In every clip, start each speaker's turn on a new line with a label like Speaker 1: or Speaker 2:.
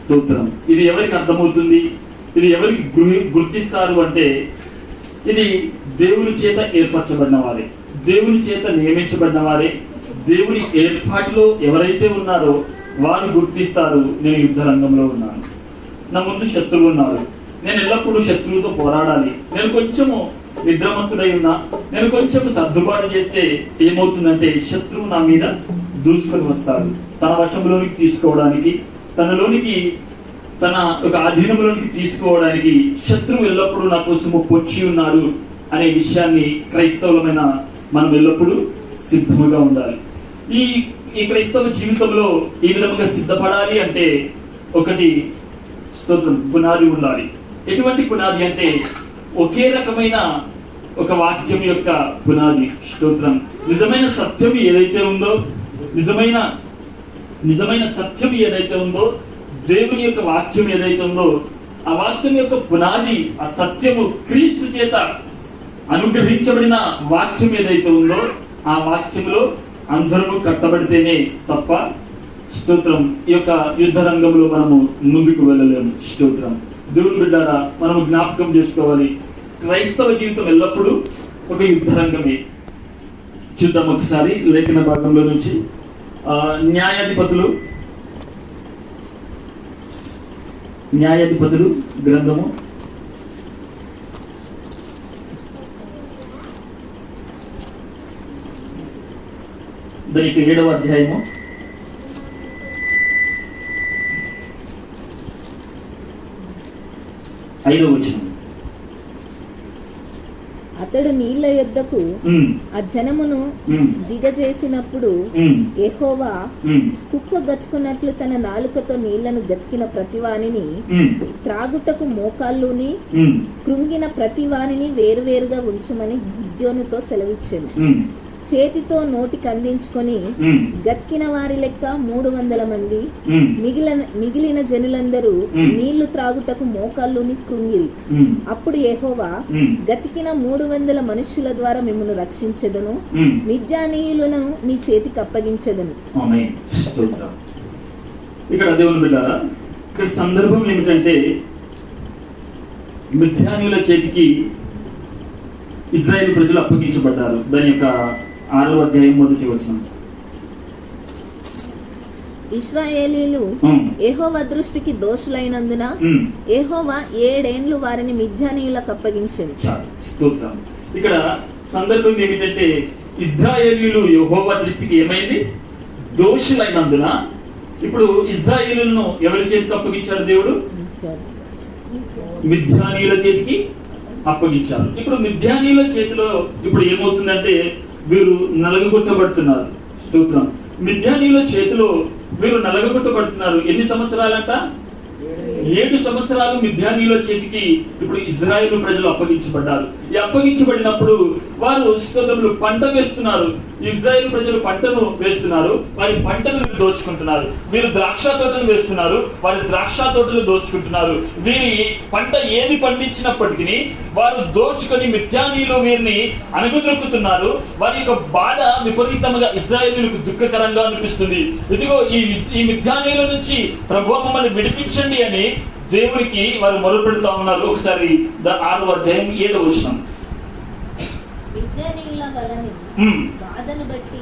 Speaker 1: స్తోత్రం. ఇది ఎవరికి అర్థమవుతుంది, ఇది ఎవరికి గుర్తిస్తారు అంటే, ఇది దేవుని చేత ఏర్పరచబడిన వారే, దేవుని చేత నియమించబడిన వారే, దేవుని ఏర్పాటులో ఎవరైతే ఉన్నారో వారు గుర్తిస్తారు. నేను యుద్ధ రంగంలో ఉన్నాను, నా ముందు శత్రువు ఉన్నాడు, నేను ఎల్లప్పుడూ శత్రువుతో పోరాడాలి. నేను కొంచెము నిద్రమంతుడై ఉన్నా, నేను కొంచెం సర్దుబాటు చేస్తే ఏమవుతుందంటే శత్రువు నా మీద దూసుకొని వస్తాడు. తన వశంలోనికి తీసుకోవడానికి, తన ఒక ఆధీనంలోనికి తీసుకోవడానికి శత్రువు ఎల్లప్పుడూ నా కోసము పొంచి ఉన్నాడు అనే విషయాన్ని క్రైస్తవులమైన మనం ఎల్లప్పుడూ సిద్ధముగా ఉండాలి. ఈ క్రైస్తవ జీవితంలో ఈ విధంగా సిద్ధపడాలి అంటే ఒకటి స్తోత్రం పునాది ఉండాలి. ఎటువంటి పునాది అంటే ఒకే రకమైన ఒక వాక్యం యొక్క పునాది. స్తోత్రం. నిజమైన సత్యం ఏదైతే ఉందో, నిజమైన సత్యం ఏదైతే ఉందో, దేవుని యొక్క వాక్యం ఏదైతే ఉందో, ఆ వాక్యం యొక్క పునాది, ఆ సత్యము క్రీస్తు చేత అనుగ్రహించబడిన వాక్యం ఏదైతే ఉందో, ఆ వాక్యంలో అందరూ కట్టబడితేనే తప్ప స్తోత్రం ఈ యొక్క యుద్ధ రంగంలో మనము ముందుకు వెళ్ళలేము. స్తోత్రం. దేవుని బిడ్డారా, మనము జ్ఞాపకం చేసుకోవాలి, క్రైస్తవ జీవితం ఎల్లప్పుడూ ఒక యుద్ధ రంగమే. చూద్దాం ఒకసారి లేఖన భాగంలో నుంచి న్యాయాధిపతులు గ్రంథము 7వ అధ్యాయము 5వ వచనం.
Speaker 2: అతడు నీళ్ల యొద్దకు ఆ జనమును దిగజేసినప్పుడు యెహోవా కుక్క గతుకున్నట్లు తన నాలుకతో నీళ్లను గతికిన ప్రతివానిని, త్రాగుటకు మోకాళ్ళుని కృంగిన ప్రతివానిని వేరువేరుగా ఉంచమని గిద్యోనుతో సెలవిచ్చెను. చేతితో నోటికి అందించుకొని గతికిన వారి లెక్క 300 మంది, మిగిలిన జనులందరూ నీళ్లు త్రాగుటకు మోకాళ్ళుని కృంగిరి. అప్పుడు యెహోవా, గతికిన 300 మనుష్యుల ద్వారా మిమ్మల్ని రక్షించెదను, మిద్యానీయులను నీ చేతికి అప్పగించెదను.
Speaker 1: ఇక్కడ దేవుని బిడ్డారా, ఇక్కడ సందర్భం ఏమిటంటే మిద్యానీయుల చేతికి ఇశ్రాయేలు ప్రజలు అప్పగించబడ్డారు. దాని యొక్క 6వ అధ్యాయం 1వ వచనం.
Speaker 2: ఇశ్రాయేలీయులు యెహోవా దృష్టికి దోషులైనందున యెహోవా 7 ఏండ్లు వారిని మిద్యానీయులకు అప్పగించెను.
Speaker 1: స్తోత్రం. ఇక్కడ సందర్భం ఏమిటంటే ఇశ్రాయేలీయులు యెహోవా దృష్టికి ఏమైంది? దోషులైనందున. ఇప్పుడు ఇశ్రాయేలీయులను ఎవరి చేతికి అప్పగించాడు దేవుడు? మిద్యానీయుల చేతికి అప్పగించారు. ఇప్పుడు మిద్యానీయుల చేతిలో ఇప్పుడు ఏమవుతుందంటే వీరు నలగగొట్టబడుతున్నారు. స్తోత్రం. మిద్యానీయుల చేతిలో వీరు నలగగొట్టబడుతున్నారు. ఎన్ని సంవత్సరాలంట? 7 సంవత్సరాలు మిద్యానీయుల చేతికి ఇప్పుడు ఇజ్రాయేలు ప్రజలు అప్పగించబడ్డారు. ఈ అప్పగించబడినప్పుడు వారు స్తోత్రములు పంట వేస్తున్నారు. ఇజ్రాయేలు ప్రజలు పంటను వేస్తున్నారు, వారి పంటను దోచుకుంటున్నారు. వీరు ద్రాక్ష తోటను వేస్తున్నారు, వారి ద్రాక్ష తోటలు దోచుకుంటున్నారు. వీరి పంట ఏది పండించినప్పటికీ వారు దోచుకొని మిద్యానీయులు వీరిని అణగదొక్కుతున్నారు. వారి యొక్క బాధ విపరీతంగా ఇజ్రాయేలులకు దుఃఖకరంగా అనిపిస్తుంది. ఇదిగో ఈ మిద్యానీయుల నుంచి ప్రభువా మమ్మల్ని విడిపించండి అని దేవునికి వారు మొరపెడుతా ఉన్నారు. ఒకసారి 6వ అధ్యాయం 7వ వచనం.
Speaker 2: మిద్యానీయుల వలన బాధను బట్టి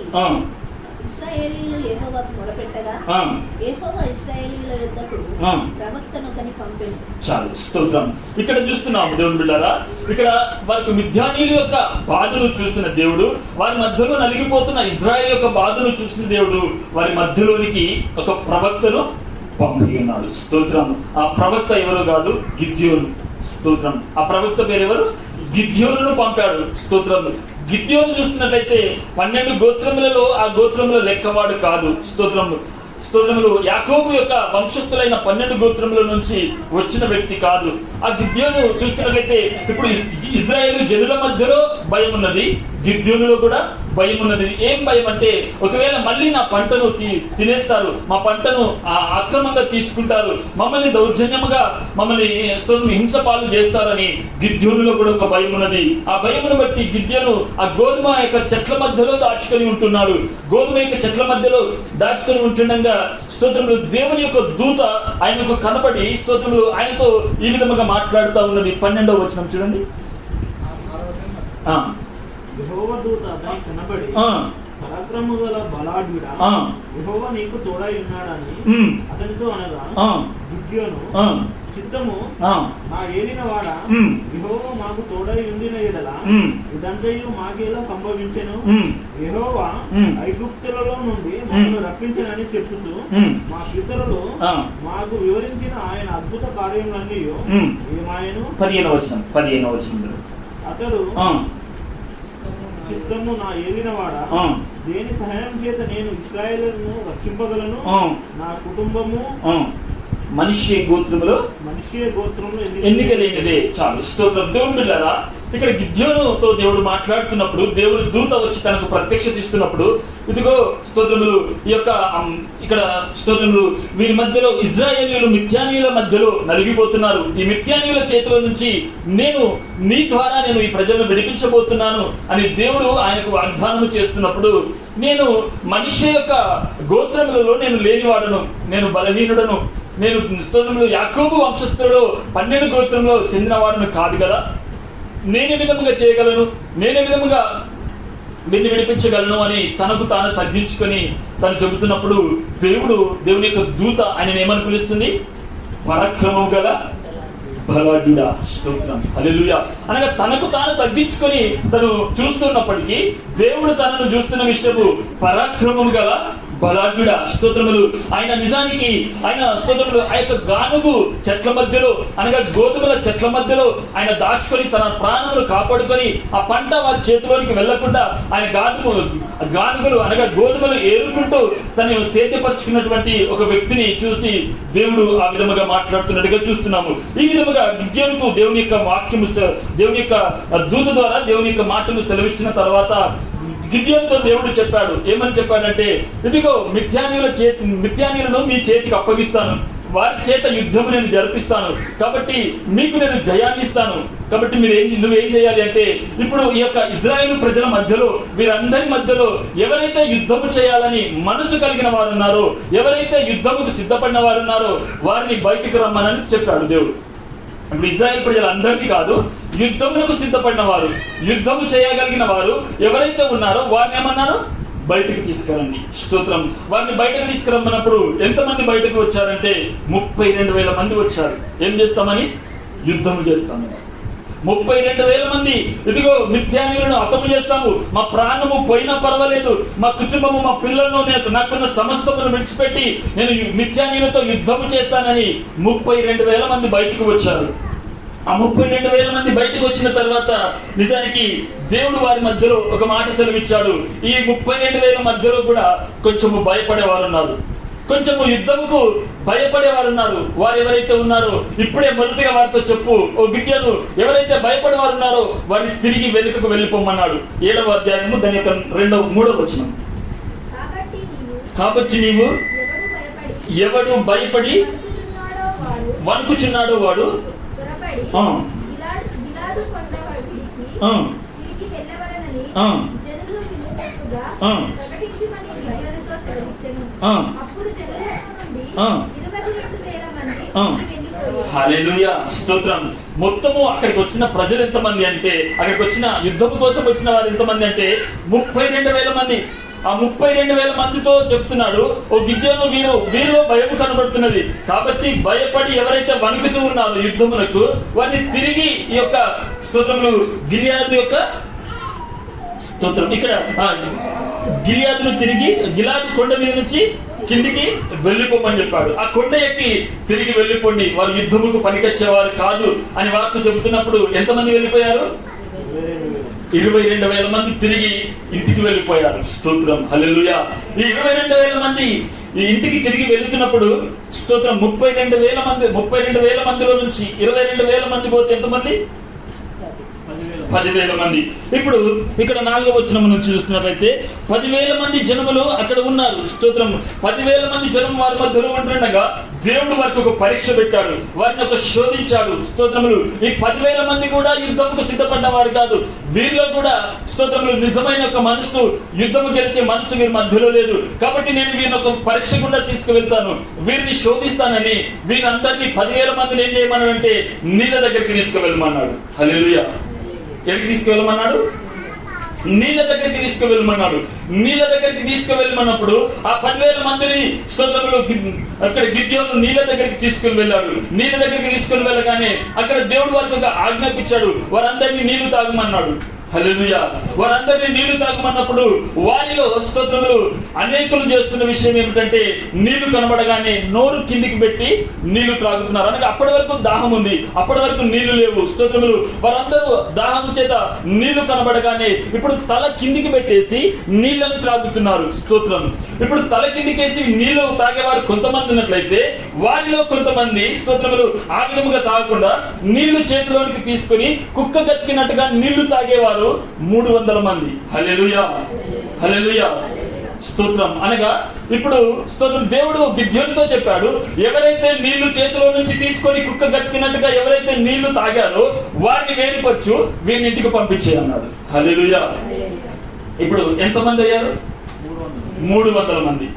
Speaker 2: ఇశ్రాయేలీయులు యెహోవాకు మొరపెట్టగా యెహోవా ఇశ్రాయేలీయుల యొద్దకు ప్రవక్తను ఒకని పంపెను.
Speaker 1: చాలు. స్తోత్రం. ఇక్కడ చూస్తున్నాము దేవుని బిడ్డారా, ఇక్కడ వారికి మిద్యానీయుల యొక్క బాధను చూసిన దేవుడు, వారి మధ్యలో నలిగిపోతున్న ఇజ్రాయేల్ యొక్క బాధను చూసిన దేవుడు వారి మధ్యలోనికి ఒక ప్రవక్తను పంపి ఉన్నాడు. స్తోత్రం. ఆ ప్రవక్త ఎవరు కాదు, గిద్యోను. స్తోత్రం. ఆ ప్రవక్త పేరెవరు? గిద్యోనును పంపాడు. స్తోత్రం. గిద్యోను చూస్తున్నట్లయితే 12 గోత్రములలో ఆ గోత్రముల లెక్కవాడు కాదు. స్తోత్రములు యాకోబు యొక్క వంశస్థులైన 12 గోత్రముల నుంచి వచ్చిన వ్యక్తి కాదు. ఆ గిద్యోను చూస్తున్నట్లయితే ఇప్పుడు ఇజ్రాయేలు జనుల మధ్యలో భయం ఉన్నది, గిద్యోనులో కూడా భయం ఉన్నది. ఏం భయం అంటే ఒకవేళ మళ్ళీ నా పంటను తినేస్తారు, మా పంటను అక్రమంగా తీసుకుంటారు, మమ్మల్ని దౌర్జన్యముగా మమ్మల్ని హింస పాలు చేస్తారని గిద్యోనులో కూడా ఒక భయం ఉన్నది. ఆ భయమును బట్టి గిద్యోను ఆ గోధుమ యొక్క చెట్ల మధ్యలో దాచుకొని ఉంటున్నాడు. గోధుమ యొక్క చెట్ల మధ్యలో దాచుకొని ఉంటుండగా స్తోత్రములు దేవుని యొక్క దూత ఆయనకు కనబడి స్తోత్రములు ఆయనతో ఈ విధముగా మాట్లాడుతూ ఉన్నది. 12వ వచనం చూడండి.
Speaker 3: యెహోవా దూత అతనికి కనబడి, పరాక్రమము గల బలాఢ్యుడా, యెహోవా నీకు తోడై ఉన్నాడని అతనితో అనగా, గిద్యోను చిత్తము నా ఏలినవాడా, యెహోవా మాకు తోడై ఉండిన యెడల ఇదంతయు మాకేలా సంభవించెను? యెహోవా ఐగుప్తులలో నుండి మమ్మల్ని రప్పించనని చెప్పుతూ మా పితరులు మాకు వివరించిన ఆయన అద్భుత కార్యములన్నీ ఏమాయను?
Speaker 1: 15వ వచనం.
Speaker 3: అతడు చిత్తము నా ఏలినవాడా, దేని సహాయం చేత నేను ఇశ్రాయేలును రక్షింపగలను? నా కుటుంబము
Speaker 1: మనిషి గోత్రములో ఎన్నికలేనిదే. చాలు. స్తోత్రం. దేవుని బిడ్డలారా, ఇక్కడ గిద్యోనుతో దేవుడు మాట్లాడుతున్నప్పుడు, దేవుడు దూత వచ్చి తనకు ప్రత్యక్షత ఇస్తున్నప్పుడు, ఇదిగో స్తోత్రములు ఈ యొక్క ఇక్కడ స్తోత్రములు వీరి మధ్యలో ఇశ్రాయేలీయులు మిద్యానీయుల మధ్యలో నలిగిపోతున్నారు. ఈ మిద్యానీయుల చేతిలో నుంచి నీ ద్వారా నేను ఈ ప్రజలను విడిపించబోతున్నాను అని దేవుడు ఆయనకు వాగ్దానం చేస్తున్నప్పుడు, నేను మనిషి యొక్క గోత్రములలో నేను లేనివాడను, నేను బలహీనుడను, నేను స్తోత్రములు యాకోబు వంశస్థులలో 12 గోత్రంలో చెందినవాడను కాదు కదా, నేనే విధముగా చేయగలను, నేనే విధముగా వీరిని విడిపించగలను అని తనకు తాను తగ్గించుకొని తను చెబుతున్నప్పుడు దేవుని యొక్క దూత ఆయన ఏమని పిలుస్తుంది? పరాక్రమం గల బలాఢ్యుడా. స్తోత్రం. హల్లెలూయా. అనగా తనకు తాను తగ్గించుకొని తను చూస్తున్నప్పటికీ దేవుడు తనను చూస్తున్న విషయము పరాక్రమం గల బలాఢ్యుడా. స్తోత్రములు. ఆయన నిజానికి ఆయన స్తోత్రములు ఆ యొక్క గానుగు చెట్ల మధ్యలో అనగా గోధుమల చెట్ల మధ్యలో ఆయన దాచుకొని తన ప్రాణములు కాపాడుకొని ఆ పంట వారి చేతిలోనికి వెళ్లకుండా ఆయన గానుగులు అనగా గోధుమలు ఏరుకుంటూ తను సేద్యపరుచుకున్నటువంటి ఒక వ్యక్తిని చూసి దేవుడు ఆ విధముగా మాట్లాడుతున్నట్టుగా చూస్తున్నాము. ఈ విధముగా గిద్యోనుకు దేవుని యొక్క వాక్యము, దేవుని యొక్క దూత ద్వారా దేవుని యొక్క మాటలు సెలవిచ్చిన తర్వాత గిద్యోనుతో దేవుడు చెప్పాడు. ఏమని చెప్పాడంటే, ఇదిగో మిద్యానీయులను మీ చేతికి అప్పగిస్తాను, వారి చేత యుద్ధము నేను జరిపిస్తాను, కాబట్టి మీకు నేను జయాన్ని ఇస్తాను. కాబట్టి నువ్వేం చేయాలి అంటే, ఇప్పుడు ఈ యొక్క ఇజ్రాయేలు ప్రజల మధ్యలో వీరందరి మధ్యలో ఎవరైతే యుద్ధము చేయాలని మనసు కలిగిన వారు ఉన్నారో, ఎవరైతే యుద్ధముకు సిద్ధపడిన వారు ఉన్నారో వారిని బయటికి రమ్మనని చెప్పాడు దేవుడు. ఇప్పుడు ఇజ్రాయెల్ ప్రజలందరికీ కాదు, యుద్ధములకు సిద్ధపడిన వారు, యుద్ధము చేయగలిగిన వారు ఎవరైతే ఉన్నారో వారిని ఏమన్నారు? బయటకు తీసుకురండి. స్తోత్రం. వారిని బయటకు తీసుకురమ్మన్నప్పుడు ఎంతమంది బయటకు వచ్చారంటే 32,000 మంది వచ్చారు. ఏం చేస్తామని? యుద్ధము చేస్తాము. 32,000 మంది ఇదిగో మిద్యానీయులను హతము చేస్తాము, మా ప్రాణము పోయినా పర్వాలేదు, మా కుటుంబము, మా పిల్లలను, నాకున్న సమస్తమును విడిచిపెట్టి నేను మిద్యానీయులతో యుద్ధము చేస్తానని 32,000 మంది బయటకు వచ్చారు. ఆ 32,000 మంది బయటకు వచ్చిన తర్వాత నిజానికి దేవుడు వారి మధ్యలో ఒక మాట సెలవిచ్చాడు. ఈ 32,000 మధ్యలో కూడా కొంచెము భయపడేవారు ఉన్నారు, కొంచెము యుద్ధముకు భయపడేవారు ఉన్నారు. వారు ఎవరైతే ఉన్నారో ఇప్పుడే మొదటిగా వారితో చెప్పు, ఓ గిద్యోను, ఎవరైతే భయపడేవారు ఉన్నారో వారిని తిరిగి వెనుకకు వెళ్ళిపోమన్నాడు. 7వ అధ్యాయము దాని యొక్క 3వ వచనం. కాబట్టి నీవు ఎవడు భయపడి వణుకుచున్నాడో వాడు హల్లెలూయా. స్తోత్రం. మొత్తము అక్కడికి వచ్చిన ప్రజలు ఎంతమంది అంటే, అక్కడికి వచ్చిన యుద్ధం కోసం వచ్చిన వారు ఎంతమంది అంటే 32,000 మంది. ఆ 32,000 మందితో చెప్తున్నాడు, ఓ గిద్యోను, వీరిలో భయము కనబడుతున్నది, కాబట్టి భయపడి ఎవరైతే వణుకుతూ ఉన్నారో యుద్ధమునకు వారిని తిరిగి ఈ యొక్క స్తోత్రములు గిలియాదు యొక్క స్తోత్రం ఇక్కడ గిలియాదును తిరిగి గిలాదు కొండ మీద నుంచి కిందికి వెళ్ళిపోమని చెప్పాడు. ఆ కొండ ఎక్కి తిరిగి వెళ్ళిపోండి, వారు యుద్ధముకు పనికొచ్చేవారు కాదు అని వార్త చెబుతున్నప్పుడు ఎంతమంది వెళ్ళిపోయారు? 22,000 మంది తిరిగి ఇంటికి వెళ్ళిపోయారు. స్తోత్రం. హల్లెలూయా. ఈ 22,000 మంది ఈ ఇంటికి తిరిగి వెళ్తున్నప్పుడు స్తోత్రం 32,000 మందిలో నుంచి 22,000 మంది పోతే ఎంతమంది? 10,000 మంది. ఇప్పుడు ఇక్కడ 4వ వచనం నుంచి చూస్తున్నట్లయితే 10,000 మంది జనములు అక్కడ ఉన్నారు. స్తోత్రం. 10,000 మంది జనం వారి మధ్యలో ఉంటుండగా దేవుడు వారికి ఒక పరీక్ష పెట్టాడు, వారిని ఒక శోధించాడు. స్తోత్రములు. ఈ 10,000 మంది కూడా యుద్ధముకు సిద్ధపడ్డ వారు కాదు. వీరిలో కూడా స్తోత్రములు నిజమైన ఒక మనసు, యుద్ధము గెలిచే మనసు వీరి మధ్యలో లేదు. కాబట్టి నేను వీరిని ఒక పరీక్ష గుండా తీసుకువెళ్తాను, వీరిని శోధిస్తానని వీరందరినీ 10,000 మందిని ఏం చేయమన్నాడంటే నీళ్ళ దగ్గరికి తీసుకువెళ్ళమన్నాడు. హల్లెలూయా. ఎక్కడికి తీసుకువెళ్ళమన్నాడు? నీళ్ళ దగ్గరికి తీసుకువెళ్ళమన్నాడు. నీళ్ళ దగ్గరికి తీసుకువెళ్ళమన్నప్పుడు ఆ 10,000 మందిని స్తోత్రములు అక్కడ గిద్యోను నీళ్ళ దగ్గరికి తీసుకుని వెళ్ళాడు. నీళ్ళ దగ్గరికి తీసుకుని వెళ్ళగానే అక్కడ దేవుడు వారికి ఒక ఆజ్ఞాపించాడు, వారందరినీ నీళ్లు తాగమన్నాడు. హల్లెలూయా. వారందరినీ నీళ్లు తాగమన్నప్పుడు వారిలో స్తోత్రములు అనేకులు చేస్తున్న విషయం ఏమిటంటే నీళ్లు కనబడగానే నోరు కిందికి పెట్టి నీళ్లు త్రాగుతున్నారు. అనగా అప్పటి వరకు దాహం ఉంది, అప్పటి వరకు నీళ్లు లేవు. స్తోత్రములు. వారందరూ దాహం చేత నీళ్లు కనబడగానే ఇప్పుడు తల కిందికి పెట్టేసి నీళ్లను త్రాగుతున్నారు. స్తోత్రం. ఇప్పుడు తల కిందికేసి నీళ్లు తాగేవారు కొంతమంది ఉన్నట్లయితే వారిలో కొంతమంది స్తోత్రములు ఆ విధముగా తాగకుండా నీళ్లు చేతిలోనికి తీసుకుని కుక్క గతికినట్టుగా నీళ్లు తాగేవారు 300 మంది. హల్లెలూయా. హల్లెలూయా. స్తోత్రం. అనగా ఇప్పుడు స్తోత్రం దేవుడు గిద్యోనుతో చెప్పాడు, ఎవరైతే నీళ్లు చేతిలో నుంచి తీసుకొని కుక్క గట్టినట్టుగా ఎవరైతే నీళ్లు తాగారో వారిని వేరుపరచు, వీరిని ఇంటికి పంపించే అన్నాడు. హల్లెలూయా. ఇప్పుడు ఎంతమంది అయ్యారు? 300 మంది.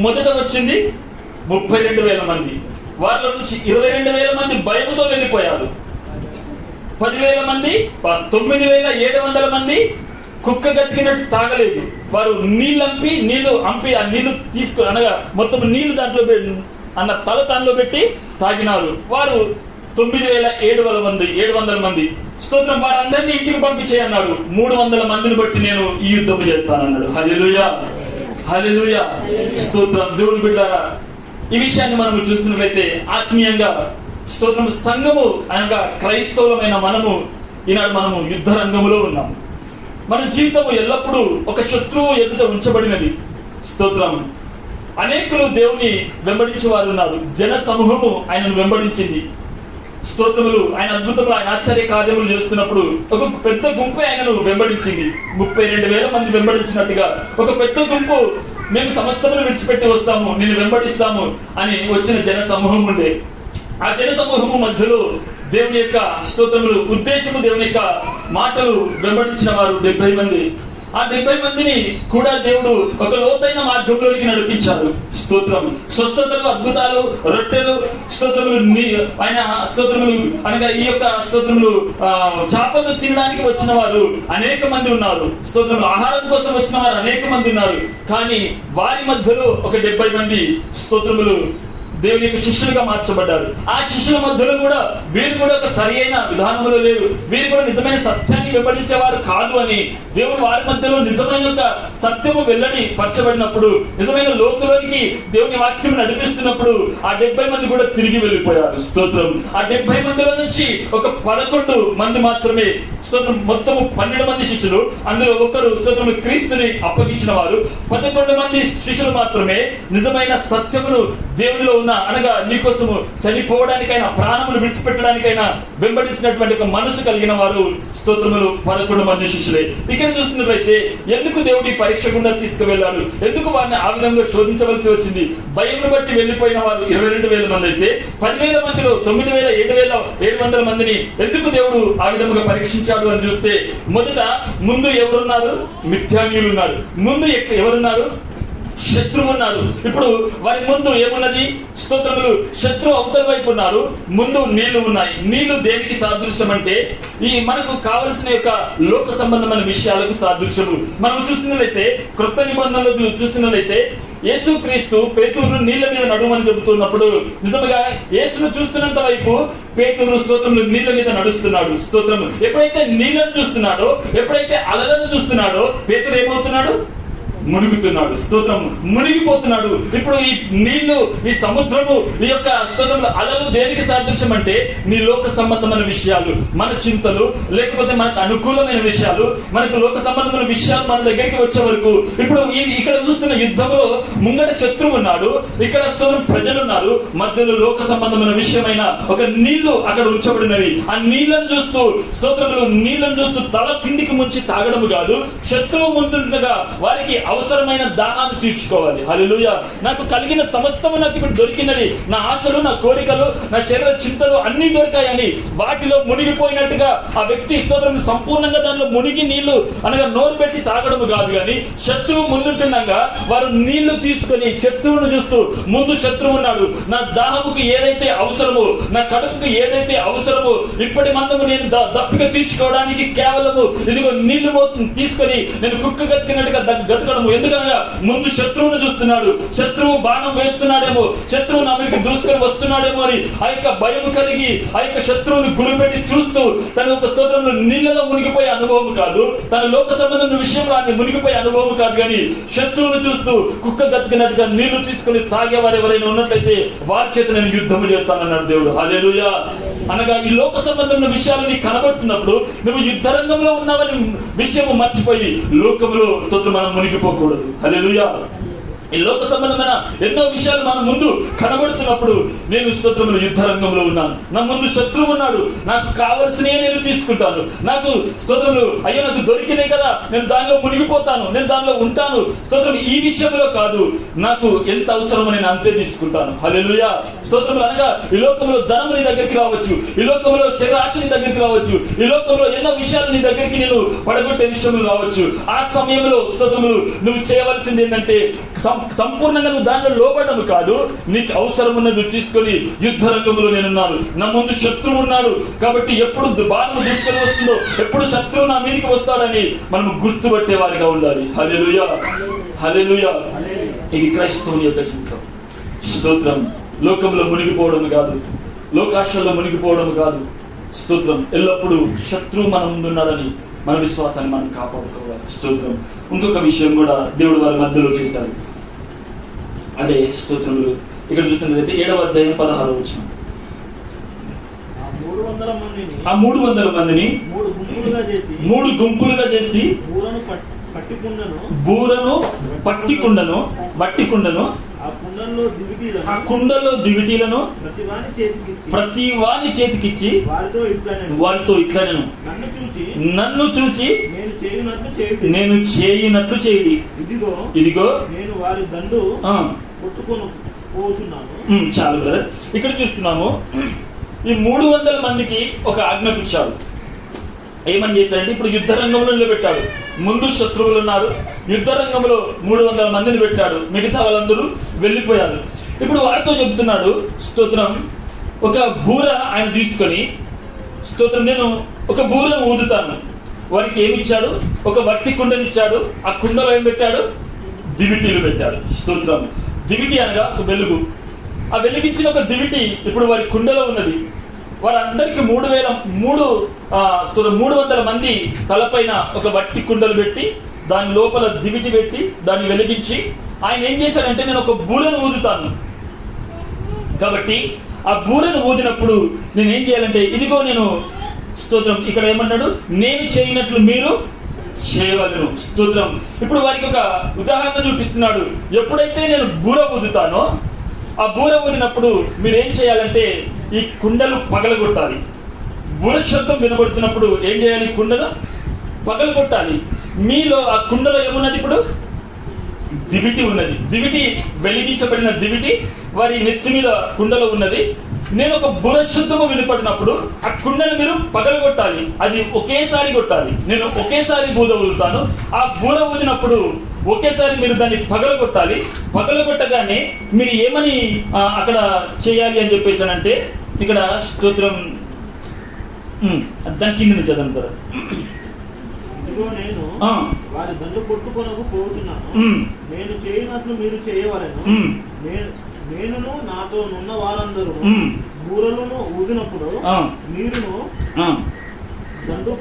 Speaker 1: మొదట వచ్చింది 32,000 మంది. వారిలో నుంచి 22,000 మంది భయముతో వెళ్ళిపోయారు. 10,000 మంది, 9,700 మంది కుక్క గట్టినట్టు తాగలేదు. వారు నీళ్ళు అంపి ఆ నీళ్లు తీసుకుని అనగా మొత్తం నీళ్లు దాంట్లో అన్న తల దానిలో పెట్టి తాగినారు. వారు 9,700 మంది. స్తోత్రం. వారందరినీ ఇంటికి పంపించే అన్నాడు. 300 మందిని బట్టి నేను ఈ యుద్ధం చేస్తానన్నాడు. హల్లెలూయా. హల్లెలూయా. స్తోత్రం. దేవుని బిడ్డలారా, ఈ విషయాన్ని మనం చూస్తున్నట్లయితే ఆత్మీయంగా స్తోత్రం సంఘము అనగా క్రైస్తవులమైన ఈనాడు మనము యుద్ధ రంగములో ఉన్నాము. మన జీవితము ఎల్లప్పుడూ ఒక శత్రువు ఎదుట ఉంచబడినది. స్తోత్రం. అనేకులు దేవుని వెంబడించే వారు ఉన్నారు. జన సమూహము ఆయనను వెంబడించింది. స్తోత్రములు. ఆయన అద్భుతములు, ఆయన ఆశ్చర్య కార్యములు చేస్తున్నప్పుడు ఒక పెద్ద గుంపు ఆయనను వెంబడించింది. 32,000 మంది వెంబడించినట్టుగా ఒక పెద్ద గుంపు మేము సమస్తమును విడిచిపెట్టి వస్తాము, నిన్ను వెంబడిస్తాము అని వచ్చిన జన సమూహం ఉండే. ఆ జన సమూహము మధ్యలో దేవుని యొక్క స్తోత్రములు ఉద్దేశము, దేవుని యొక్క మాటలు వెంబడించిన వారు 70 మంది. ఆ 70 మందిని కూడా దేవుడు ఒక లోతైన మార్గంలోకి నడిపించాడు. స్తోత్రం. స్వస్థతలు, అద్భుతాలు, రొట్టెలు, స్తోత్రములు ఆయన స్తోత్రములు అనగా ఈ యొక్క స్తోత్రములు చేపలు తినడానికి వచ్చిన వారు అనేక మంది ఉన్నారు. స్తోత్రములు ఆహారం కోసం వచ్చిన వారు అనేక మంది ఉన్నారు. కానీ వారి మధ్యలో ఒక 70 మంది స్తోత్రములు దేవుని యొక్క శిష్యులుగా మార్చబడ్డారు. ఆ శిష్యుల మధ్యలో కూడా వీరు కూడా ఒక సరి అయిన విధానంలో లేరు, వీరు కూడా నిజమైన సత్యాన్ని వెంబడించేవారు కాదు అని దేవుడు వారి మధ్యలో నిజమైన ఒక సత్యము వెల్లడి పరచబడినప్పుడు, నిజమైన లోతులోనికి దేవుని వాక్యం నడిపిస్తున్నప్పుడు ఆ 70 మంది కూడా తిరిగి వెళ్ళిపోయారు. స్తోత్రం. ఆ 70 మందిలో నుంచి ఒక 11 మంది మాత్రమే స్తోత్రం. మొత్తము 12 మంది శిష్యులు, అందులో ఒకరు స్తోత్రం క్రీస్తుని అప్పగించిన వారు. 11 మంది శిష్యులు మాత్రమే నిజమైన సత్యమును దేవునిలో అనగా నీకోసము చనిపోవడానికైనా ప్రాణములు విడిచిపెట్టడానికైనా వెంబడించినటువంటి ఒక మనసు కలిగిన వారు స్తోత్రములు 11 మంది శిష్యులే. ఇక్కడ చూస్తున్నట్లయితే ఎందుకు దేవుడి పరీక్ష గుండా తీసుకువెళ్ళాడు, ఎందుకు వారిని ఆ విధంగా శోధించవలసి వచ్చింది? భయమును బట్టి వెళ్ళిపోయిన వారు 22,000 మంది అయితే 10,000 మందిలో 9,700 మందిని ఎందుకు దేవుడు ఆ విధంగా పరీక్షించాడు అని చూస్తే, మొదట ముందు ఎవరున్నారు? మిథ్యానీయులు ఉన్నారు. ముందు ఎవరున్నారు? శత్రువు ఉన్నారు. ఇప్పుడు వారి ముందు ఏమున్నది? స్తోత్రములు. శత్రువు అవతల వైపు ఉన్నారు, ముందు నీళ్లు ఉన్నాయి. నీళ్లు దేనికి సాదృశ్యం అంటే ఈ మనకు కావలసిన యొక్క లోక సంబంధమైన విషయాలకు సాదృశ్యము. మనం చూస్తున్నట్లయితే క్రొత్త నిబంధనలో చూస్తున్నట్లయితే యేసుక్రీస్తు పేతురును నీళ్ల మీద నడుమని చెబుతున్నప్పుడు నిజంగా యేసును చూస్తున్నంత వైపు పేతురు స్తోత్రములు నీళ్ల మీద నడుస్తున్నాడు. స్తోత్రము. ఎప్పుడైతే నీళ్లను చూస్తున్నాడో, ఎప్పుడైతే అలలను చూస్తున్నాడో, పేతురు ఏమవుతున్నాడు? మునుగుతున్నాడు. స్తోత్రం, మునిగిపోతున్నాడు. ఇప్పుడు ఈ నీళ్లు, ఈ సముద్రము, ఈ యొక్క స్తోత్రంలో అలలు దేనికి సాదృశ్యం అంటే నీ లోక సంబంధమైన విషయాలు, మన చింతలు, లేకపోతే మనకు అనుకూలమైన విషయాలు, మనకు లోక సంబంధమైన విషయాలు మన దగ్గరికి వచ్చే వరకు. ఇప్పుడు ఇక్కడ చూస్తున్న యుద్ధంలో ముంగడ శత్రువు ఉన్నాడు, ఇక్కడ స్తోత్రం ప్రజలు ఉన్నారు, మధ్యలో లోక సంబంధమైన విషయమైన ఒక నీళ్లు అక్కడ ఉంచబడినవి. ఆ నీళ్లను చూస్తూ స్తోత్రములు, నీళ్లను చూస్తూ తల కిందికి ముంచి తాగడము కాదు, శత్రువు ముందుండగా వారికి అవసరమైన దాహాన్ని తీర్చుకోవాలి. హల్లెలూయా. నాకు కలిగిన సమస్తము నాకు ఇప్పుడు దొరికినది, నా ఆశలు, నా కోరికలు, నా శరీర చింతలు అన్ని దొరికాయని వాటిలో మునిగిపోయినట్టుగా ఆ వ్యక్తి స్తోత్రం సంపూర్ణంగా దానిలో మునిగి నీళ్లు అనగా నోరు పెట్టి తాగడము కాదు, కానీ శత్రువు ముందుంటుండగా వారు నీళ్లు తీసుకొని శత్రువును చూస్తూ, ముందు శత్రువు ఉన్నాడు, నా దాహముకు ఏదైతే అవసరమో, నా కడుపుకు ఏదైతే అవసరమో, ఇప్పటి మందము నేను దప్పిక తీర్చుకోవడానికి కేవలము ఇదిగో నీళ్లు తీసుకొని నేను కుక్క గతికినట్టుగా గతకడము. ఎందుకనగా ముందు శత్రువును చూస్తున్నాడు, శత్రువు బాణం వేస్తున్నాడేమో, శత్రువు నా మీదకి దూసుకొని వస్తున్నాడేమో అని ఆ యొక్క భయం కలిగి ఆ యొక్క శత్రువుని గురిపెట్టి చూస్తూ తన ఒక స్తోత్రంలో నీళ్లలో మునిగిపోయే అనుభవం కాదు, తన లోక సంబంధమైన విషయంలో మునిగిపోయే అనుభవం కాదు, కానీ శత్రువును చూస్తూ కుక్క గతికినట్టుగా నీళ్లు తీసుకొని తాగేవారు ఎవరైనా ఉన్నట్లయితే వారి చేత నేను యుద్ధము చేస్తానన్నాడు దేవుడు. హల్లెలూయా. అనగా ఈ లోక సంబంధమైన విషయాలు నీకు కనబడుతున్నప్పుడు నువ్వు యుద్ధ రంగంలో ఉన్నావని విషయము మర్చిపోయి లోకంలో స్తోత్రం మనం మునిగిపోకూడదు. హల్లెలూయా. ఈ లోక సంబంధమైన ఎన్నో విషయాలు మన ముందు కనబడుతున్నప్పుడు నేను స్తోత్రములు యుద్ధ రంగంలో ఉన్నాను, నా ముందు శత్రువు ఉన్నాడు, నాకు కావలసినవి నేను తీసుకుంటాను, నాకు స్తోత్రములు అయ్యో నాకు దొరికినాయి కదా, నేను దానిలో మునిగిపోతాను, నేను దానిలో ఉంటాను. స్తోత్రం ఈ విషయంలో కాదు, నాకు ఎంత అవసరమో నేను అంతే తీసుకుంటాను. హల్లెలూయా. స్తోత్రములు అనగా ఈ లోకంలో ధనము నీ దగ్గరికి రావచ్చు, ఈ లోకంలో శరీరాశ నీ దగ్గరికి రావచ్చు, ఈ లోకంలో ఎన్నో విషయాలు నీ దగ్గరికి నేను పడగొట్టే విషయములు రావచ్చు. ఆ సమయంలో స్తోత్రములు నువ్వు చేయవలసింది ఏంటంటే సంపూర్ణంగా నువ్వు దానిలో లోబడము కాదు, నీకు అవసరం ఉన్నది తీసుకొని యుద్ధ రంగంలో నేనున్నాను, నా ముందు శత్రువు ఉన్నాడు, కాబట్టి ఎప్పుడు బాణము తీసుకొని వస్తుందో, ఎప్పుడు శత్రువు నా మీదకి వస్తాడని మనం గుర్తుపట్టే వారిగా ఉండాలి. హల్లెలూయా. హల్లెలూయా. ఇది క్రైస్తవుని యొక్క జీవితం. స్తోత్రం. లోకంలో మునిగిపోవడం కాదు, లోకాశల్లో మునిగిపోవడం కాదు. స్తోత్రం. ఎల్లప్పుడూ శత్రువు మన ముందున్నాడని మన విశ్వాసాన్ని మనం కాపాడుకోవాలి. స్తోత్రం. ఇంకొక విషయం కూడా దేవుడు వారి మధ్యలో చేశాడు. అదే స్తోత్రములు ఇక్కడ చూస్తున్నదైతే 7వ అధ్యాయం 16వ వచనం. ఆ 300 మందిని 3 గుంపులుగా చేసి బూరను మట్టి కుండను ఆ కుండలో దివిటీలను ప్రతి వాని చేతికిచ్చి వారితో ఇట్లా నన్ను చూచి నేను చేయునట్లు చేయి. ఇదిగో
Speaker 3: నేను వారి దండు
Speaker 1: చాలు బ్రదర్. ఇక్కడ చూస్తున్నాము ఈ 300 మందికి ఒక ఆజ్ఞాపించాడు. ఏమని చేశాడంటే ఇప్పుడు యుద్ధ రంగంలో నిలబెట్టాడు. ముందు శత్రువులు ఉన్నారు, యుద్ధ రంగంలో 300 మందిని పెట్టాడు, మిగతా వాళ్ళందరూ వెళ్ళిపోయారు. ఇప్పుడు వారితో చెప్తున్నాడు స్తోత్రం, ఒక బూర ఆయన తీసుకొని స్తోత్రం నేను ఒక బూరను ఊదుతాను. వారికి ఏమిచ్చాడు? ఒక మట్టి కుండనిచ్చాడు. ఆ కుండలో ఏం పెట్టాడు? దివిటీలు పెట్టాడు. స్తోత్రం. దివిటి అనగా ఒక వెలుగు. ఆ వెలిగించిన ఒక దివిటి ఇప్పుడు వారి కుండలో ఉన్నది. వారందరికీ 300 మంది తలపైన ఒక మట్టి కుండలు పెట్టి దాని లోపల దివిటి పెట్టి దాన్ని వెలిగించి ఆయన ఏం చేశాడంటే నేను ఒక బూరను ఊదుతాను. కాబట్టి ఆ బూరను ఊదినప్పుడు నేను ఏం చేయాలంటే ఇదిగో నేను స్తోత్రం ఇక్కడ ఏమన్నాడు? నేను చేయనట్లు మీరు చేయవలను. స్తోత్రం. ఇప్పుడు వారికి ఒక ఉదాహరణ చూపిస్తున్నాడు. ఎప్పుడైతే నేను బూర ఊదుతానో ఆ బూర ఊదినప్పుడు మీరేం చేయాలంటే ఈ కుండలు పగలగొట్టాలి. బూర శబ్దం వినబడుతున్నప్పుడు ఏం చేయాలి? కుండను పగలగొట్టాలి. మీలో ఆ కుండలో ఏమున్నది? ఇప్పుడు దివిటి ఉన్నది. దివిటి వెలిగించబడిన దివిటి వారి నెత్తి మీద కుండలో ఉన్నది. నేను ఒక బుర శబ్దము వినపడినప్పుడు ఆ కుండను మీరు పగలగొట్టాలి. అది ఒకేసారి కొట్టాలి. నేను ఒకేసారి బూర ఊదుతాను. ఆ బూర ఊదినప్పుడు ఒకేసారి మీరు దాన్ని పగలగొట్టాలి. పగలగొట్టగానే మీరు ఏమని అక్కడ చేయాలి అని చెప్పేసానంటే ఇక్కడ స్తోత్రం దాని కింద నుంచి చదువుతారు.
Speaker 3: నేను వారి దండు కొట్టుకొనకు పోతున్నాను, నేను చేయనట్లు మీరు చేయవలెను. నేనును నాతో నున్న వారందరూ బూరలను ఊదినప్పుడు దండు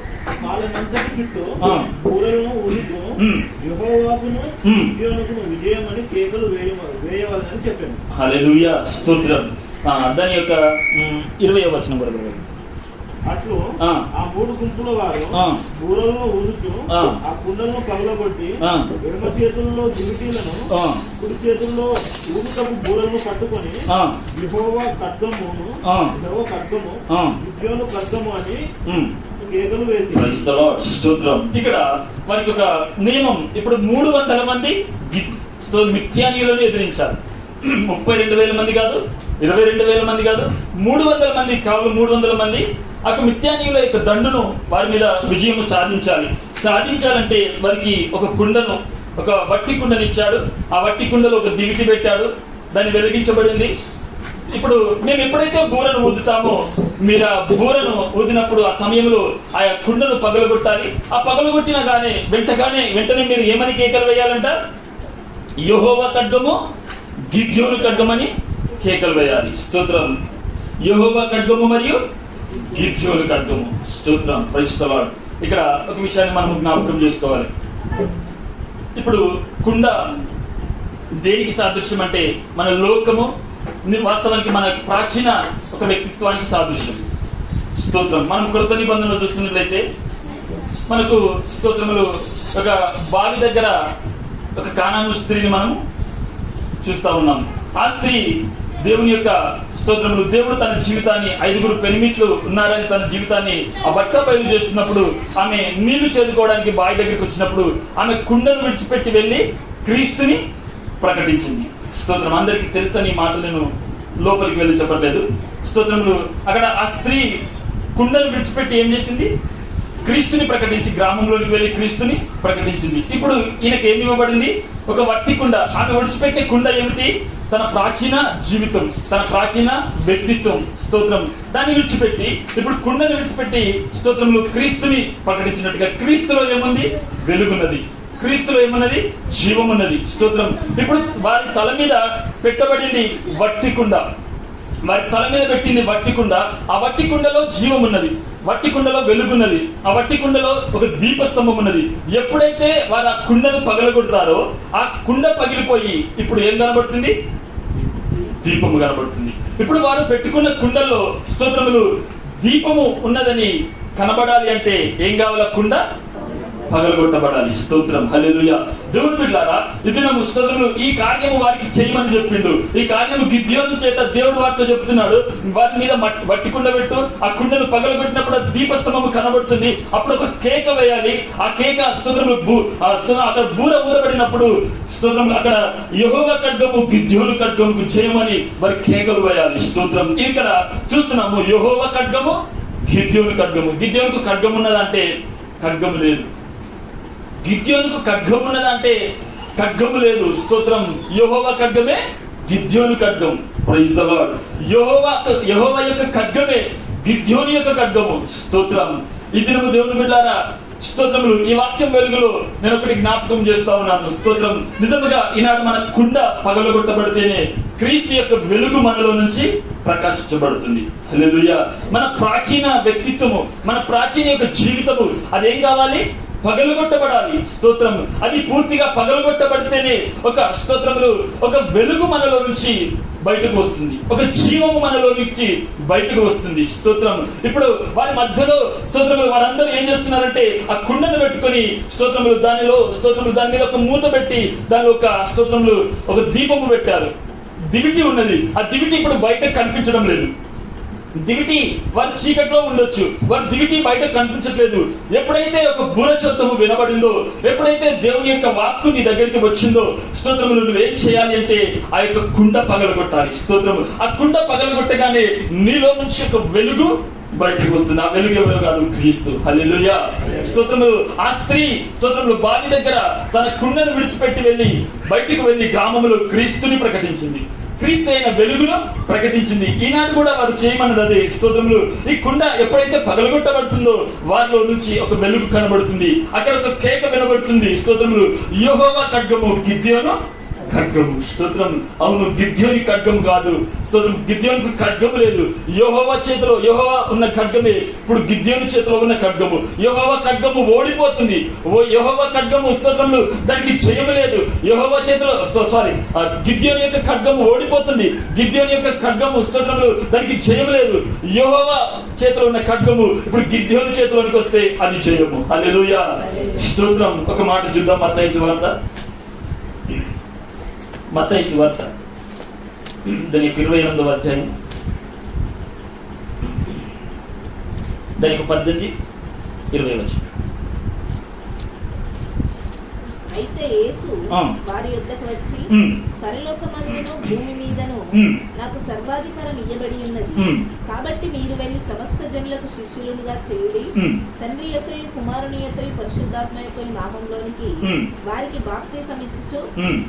Speaker 3: కాలనంతటి చుట్టూ
Speaker 1: ఆ.
Speaker 3: బూరలను ఊదుతూ
Speaker 1: ఉమ్.
Speaker 3: యెహోవాకును
Speaker 1: ఉమ్.
Speaker 3: గిద్యోనుకును విజయమని కేకలు వేయవాలని చెప్పాను.
Speaker 1: హల్లెలూయా, స్తోత్రం. దాని యొక్క 20వ వచనం వరకు.
Speaker 3: అట్లు
Speaker 1: ఆ.
Speaker 3: ఆ 3 గుంపుల వారు
Speaker 1: ఆ.
Speaker 3: బూరలను ఊదుతూ
Speaker 1: ఆ.
Speaker 3: ఆ కుండలను పగలగొట్టి
Speaker 1: ఆ.
Speaker 3: ఎడమ చేతుల్లో దివిటీలను
Speaker 1: ఆ.
Speaker 3: కుడి చేతుల్లో ఊదుటకు బూరలను పట్టుకొని
Speaker 1: ఆ.
Speaker 3: యెహోవా ఖడ్గమును
Speaker 1: ఆ.
Speaker 3: యెహోవా ఖడ్గము
Speaker 1: ఆ.
Speaker 3: గిద్యోను ఖడ్గము అని
Speaker 1: ఉమ్.
Speaker 3: కేకలు వేసి
Speaker 1: Praise the Lord. స్తోత్రం. ఇక్కడ వారికి ఒక నియమం. ఇప్పుడు 300 మంది మిథ్యానీయులను ఎదిరించారు. 32,000 మంది కాదు, 22,000 మంది కాదు, 300 మంది, కేవలం 300 మంది ఆ మిథ్యానీయుల యొక్క దండును వారి మీద విజయం సాధించాలంటే వారికి ఒక కుండను, ఒక వట్టి కుండనిచ్చాడు. ఆ వట్టి కుండలో ఒక దివిటి పెట్టాడు, దాన్ని వెలిగించబడింది. ఇప్పుడు మేము ఎప్పుడైతే బూరను ఊదుతామో, మీరు ఆ బూరను ఊదినప్పుడు ఆ సమయంలో ఆ కుండను పగలగొట్టాలి. ఆ పగలగొట్టిన వెంటనే మీరు ఏమని కేకలు వేయాలంట? యెహోవా ఖడ్గము గిద్యోను ఖడ్గమని కేకలు వేయాలి. స్తోత్రం. యెహోవా ఖడ్గము మరియు గిద్యోను ఖడ్గము. స్తోత్రం. Praise the lord. ఇక్కడ ఒక విషయాన్ని మనం జ్ఞాపకం చేసుకోవాలి. ఇప్పుడు కుండ దేనికి సాదృశ్యం అంటే మన లోకము, వాస్తవానికి మన ప్రాచీన ఒక వ్యక్తిత్వానికి సాదృశ్యం. స్తోత్రం. మనం కృత నిబంధనలు చూస్తున్నట్లయితే మనకు స్తోత్రములు ఒక బావి దగ్గర ఒక కానాను స్త్రీని మనం చూస్తా ఉన్నాం. ఆ స్త్రీ దేవుని యొక్క స్తోత్రములు, దేవుడు తన జీవితాన్ని 5 పెనిమిట్లు ఉన్నారని తన జీవితాన్ని ఆ బట్ట బయలు చేస్తున్నప్పుడు, ఆమె నీళ్లు చేదుకోవడానికి బావి దగ్గరికి వచ్చినప్పుడు ఆమె కుండను విడిచిపెట్టి వెళ్ళి క్రీస్తుని ప్రకటించింది. స్తోత్రం. అందరికీ తెలుసని ఈ మాట నేను లోపలికి వెళ్ళి చెప్పట్లేదు. స్తోత్రములు. అక్కడ ఆ స్త్రీ కుండను విడిచిపెట్టి ఏం చేసింది? క్రీస్తుని ప్రకటించి గ్రామంలోకి వెళ్ళి క్రీస్తుని ప్రకటించింది. ఇప్పుడు ఈయనకి ఏమి ఇవ్వబడింది? ఒక వట్టి కుండ. ఆమె విడిచిపెట్టే కుండ ఏమిటి? తన ప్రాచీన జీవితం, తన ప్రాచీన వ్యక్తిత్వం. స్తోత్రం. దాన్ని విడిచిపెట్టి ఇప్పుడు కుండను విడిచిపెట్టి స్తోత్రములు క్రీస్తుని ప్రకటించినట్టుగా క్రీస్తులో ఏముంది? వెలుగున్నది. క్రీస్తులో ఏమన్నది? జీవం ఉన్నది. స్తోత్రం. ఇప్పుడు వారి తల మీద పెట్టబడింది వట్టి కుండ. వారి తల మీద పెట్టింది వట్టి కుండ. ఆ వట్టి కుండలో జీవం ఉన్నది, వట్టి కుండలో వెలుగున్నది, ఆ వట్టి కుండలో ఒక దీపస్తంభం ఉన్నది. ఎప్పుడైతే వారు ఆ కుండను పగలగొడతారో ఆ కుండ పగిలిపోయి ఇప్పుడు ఏం కనబడుతుంది? దీపము కనబడుతుంది. ఇప్పుడు వారు పెట్టుకున్న కుండల్లో స్తోత్రములు దీపము ఉన్నదని కనబడాలి అంటే ఏం కావాల? కుండ పగలగొట్టబడాలి. స్తోత్రం. హల్లెలూయా. దేవుని బిడ్డలారా, ఇదినము స్తోత్రములు ఈ కార్యము వారికి చేయమని చెప్పిండు. ఈ కార్యము గిద్యోను చేత దేవుడు వారితో చెప్తున్నాడు. వారి మీద వట్టి కుండ పెట్టు, ఆ కుండను పగలగొట్టినప్పుడు దీపస్తంభము కనబడుతుంది. అప్పుడు ఒక కేక వేయాలి. ఆ కేక స్తోత్రములు అక్కడ బూర ఊరబడినప్పుడు స్తోత్రం అక్కడ యెహోవా ఖడ్గము గిద్యోను ఖడ్గముకు జయమని వారి కేకలు వేయాలి. స్తోత్రం. ఇక్కడ చూస్తున్నాము యెహోవా ఖడ్గము గిద్యోను ఖడ్గము. గిద్యోనుకు ఖడ్గం ఉన్నదంటే ఖడ్గము లేదు. గిద్యోనుకు ఖడ్గం ఉన్నదంటే ఖడ్గము లేదు. స్తోత్రం. యెహోవా ఖడ్గమే గిద్యోను ఖడ్గం. Praise the lord. యెహోవా యొక్క ఖడ్గమే గిద్యోను యొక్క ఖడ్గము. స్తోత్రం. ఈ దినము దేవుని బిడ్డలారా, స్తోత్రములు ఈ వాక్యం వెలుగులో నేను ఒకటి జ్ఞాపకం చేస్తా ఉన్నాను. స్తోత్రం. నిజంగా ఈనాడు మన కుండ పగలగొట్టబడితేనే క్రీస్తు యొక్క వెలుగు మనలో నుంచి ప్రకాశించబడుతుంది. హల్లెలూయా. మన ప్రాచీన వ్యక్తిత్వము, మన ప్రాచీన యొక్క జీవితము అదేం కావాలి? పగలగొట్టబడాలి. స్తోత్రం. అది పూర్తిగా పగలగొట్టబడితేనే ఒక స్తోత్రములు ఒక వెలుగు మనలో నుంచి బయటకు వస్తుంది, ఒక జీవము మనలో నుంచి బయటకు వస్తుంది. స్తోత్రం. ఇప్పుడు వారి మధ్యలో స్తోత్రములు వారందరూ ఏం చేస్తున్నారంటే ఆ కుండను పెట్టుకొని స్తోత్రములు దాని మీద ఒక మూత పెట్టి దానిలో ఒక స్తోత్రములు ఒక దీపము పెట్టారు. దివిటి ఉన్నది. ఆ దివిటి ఇప్పుడు బయట కనిపించడం లేదు. దివిటి వారి చీకట్లో ఉండొచ్చు, వారి దివిటి బయట కనిపించట్లేదు. ఎప్పుడైతే ఒక బూర శబ్దము వినబడిందో, ఎప్పుడైతే దేవుని యొక్క వాక్కు నీ దగ్గరికి వచ్చిందో స్తోత్రములు నువ్వేం చేయాలి అంటే ఆ యొక్క కుండ పగలగొట్టాలి. స్తోత్రము. ఆ కుండ పగలగొట్టగానే నీలో నుంచి ఒక వెలుగు బయటకు వస్తుంది. ఆ వెలుగు ఎవరు కాదు? క్రీస్తు. హల్లెలూయా. స్తోత్రములు. ఆ స్త్రీ స్తోత్రములు బావి దగ్గర తన కుండను విడిచిపెట్టి వెళ్ళి బయటికి వెళ్ళి గ్రామములో క్రీస్తుని ప్రకటించింది, క్రీస్తు అయిన వెలుగును ప్రకటించింది. ఈనాడు కూడా వారు చేయమన్నది అదే. స్తోత్రములు. ఈ కుండ ఎప్పుడైతే పగలగొట్టబడుతుందో వారిలో నుంచి ఒక వెలుగు కనబడుతుంది. అక్కడ ఒక కేక వినబడుతుంది. స్తోత్రములు. యెహోవా ఖడ్గము గిద్యోను ఖడ్గము. స్తోత్రం. అవును, గిద్యోని ఖడ్గము కాదు. స్తోత్రం. గిద్యోనికి ఖడ్గము లేదు. యెహోవా చేతిలో, యెహోవా ఉన్న ఖడ్గమే ఇప్పుడు గిద్యోని చేతిలో ఉన్న ఖడ్గము. యెహోవా ఖడ్గము ఓడిపోతుంది. యెహోవా ఖడ్గము, స్తోత్రములు, దానికి జయము లేదు. యెహోవా చేతిలో గిద్యోని యొక్క ఖడ్గము ఓడిపోతుంది. గిద్యోని యొక్క ఖడ్గము, స్తోత్రములు, దానికి జయము లేదు. యెహోవా చేతిలో ఉన్న ఖడ్గము ఇప్పుడు గిద్యోని చేతిలోనికి వస్తే అది జయము. హల్లెలూయా. స్తోత్రం. ఒక మాట చూద్దాం. మత్తయి సువార్త, మత్తయి సువార్త దానికి 28వ అధ్యాయం, దానికి 18-20 వచ్చి.
Speaker 2: అయితే యేసు వారి యొద్దకు వచ్చి, పరలోకమందును భూమి మీదను నాకు సర్వాధికారం ఇయ్యబడి ఉన్నది. కాబట్టి మీరు వెళ్ళి సమస్త జనులకు శిష్యులుగా చేయుడి. తండ్రి యొక్కయు కుమారుని యొక్కయు పరిశుద్ధాత్మ యొక్కయు నామములోనికి వారికి బాప్తిసం ఇచ్చుచు,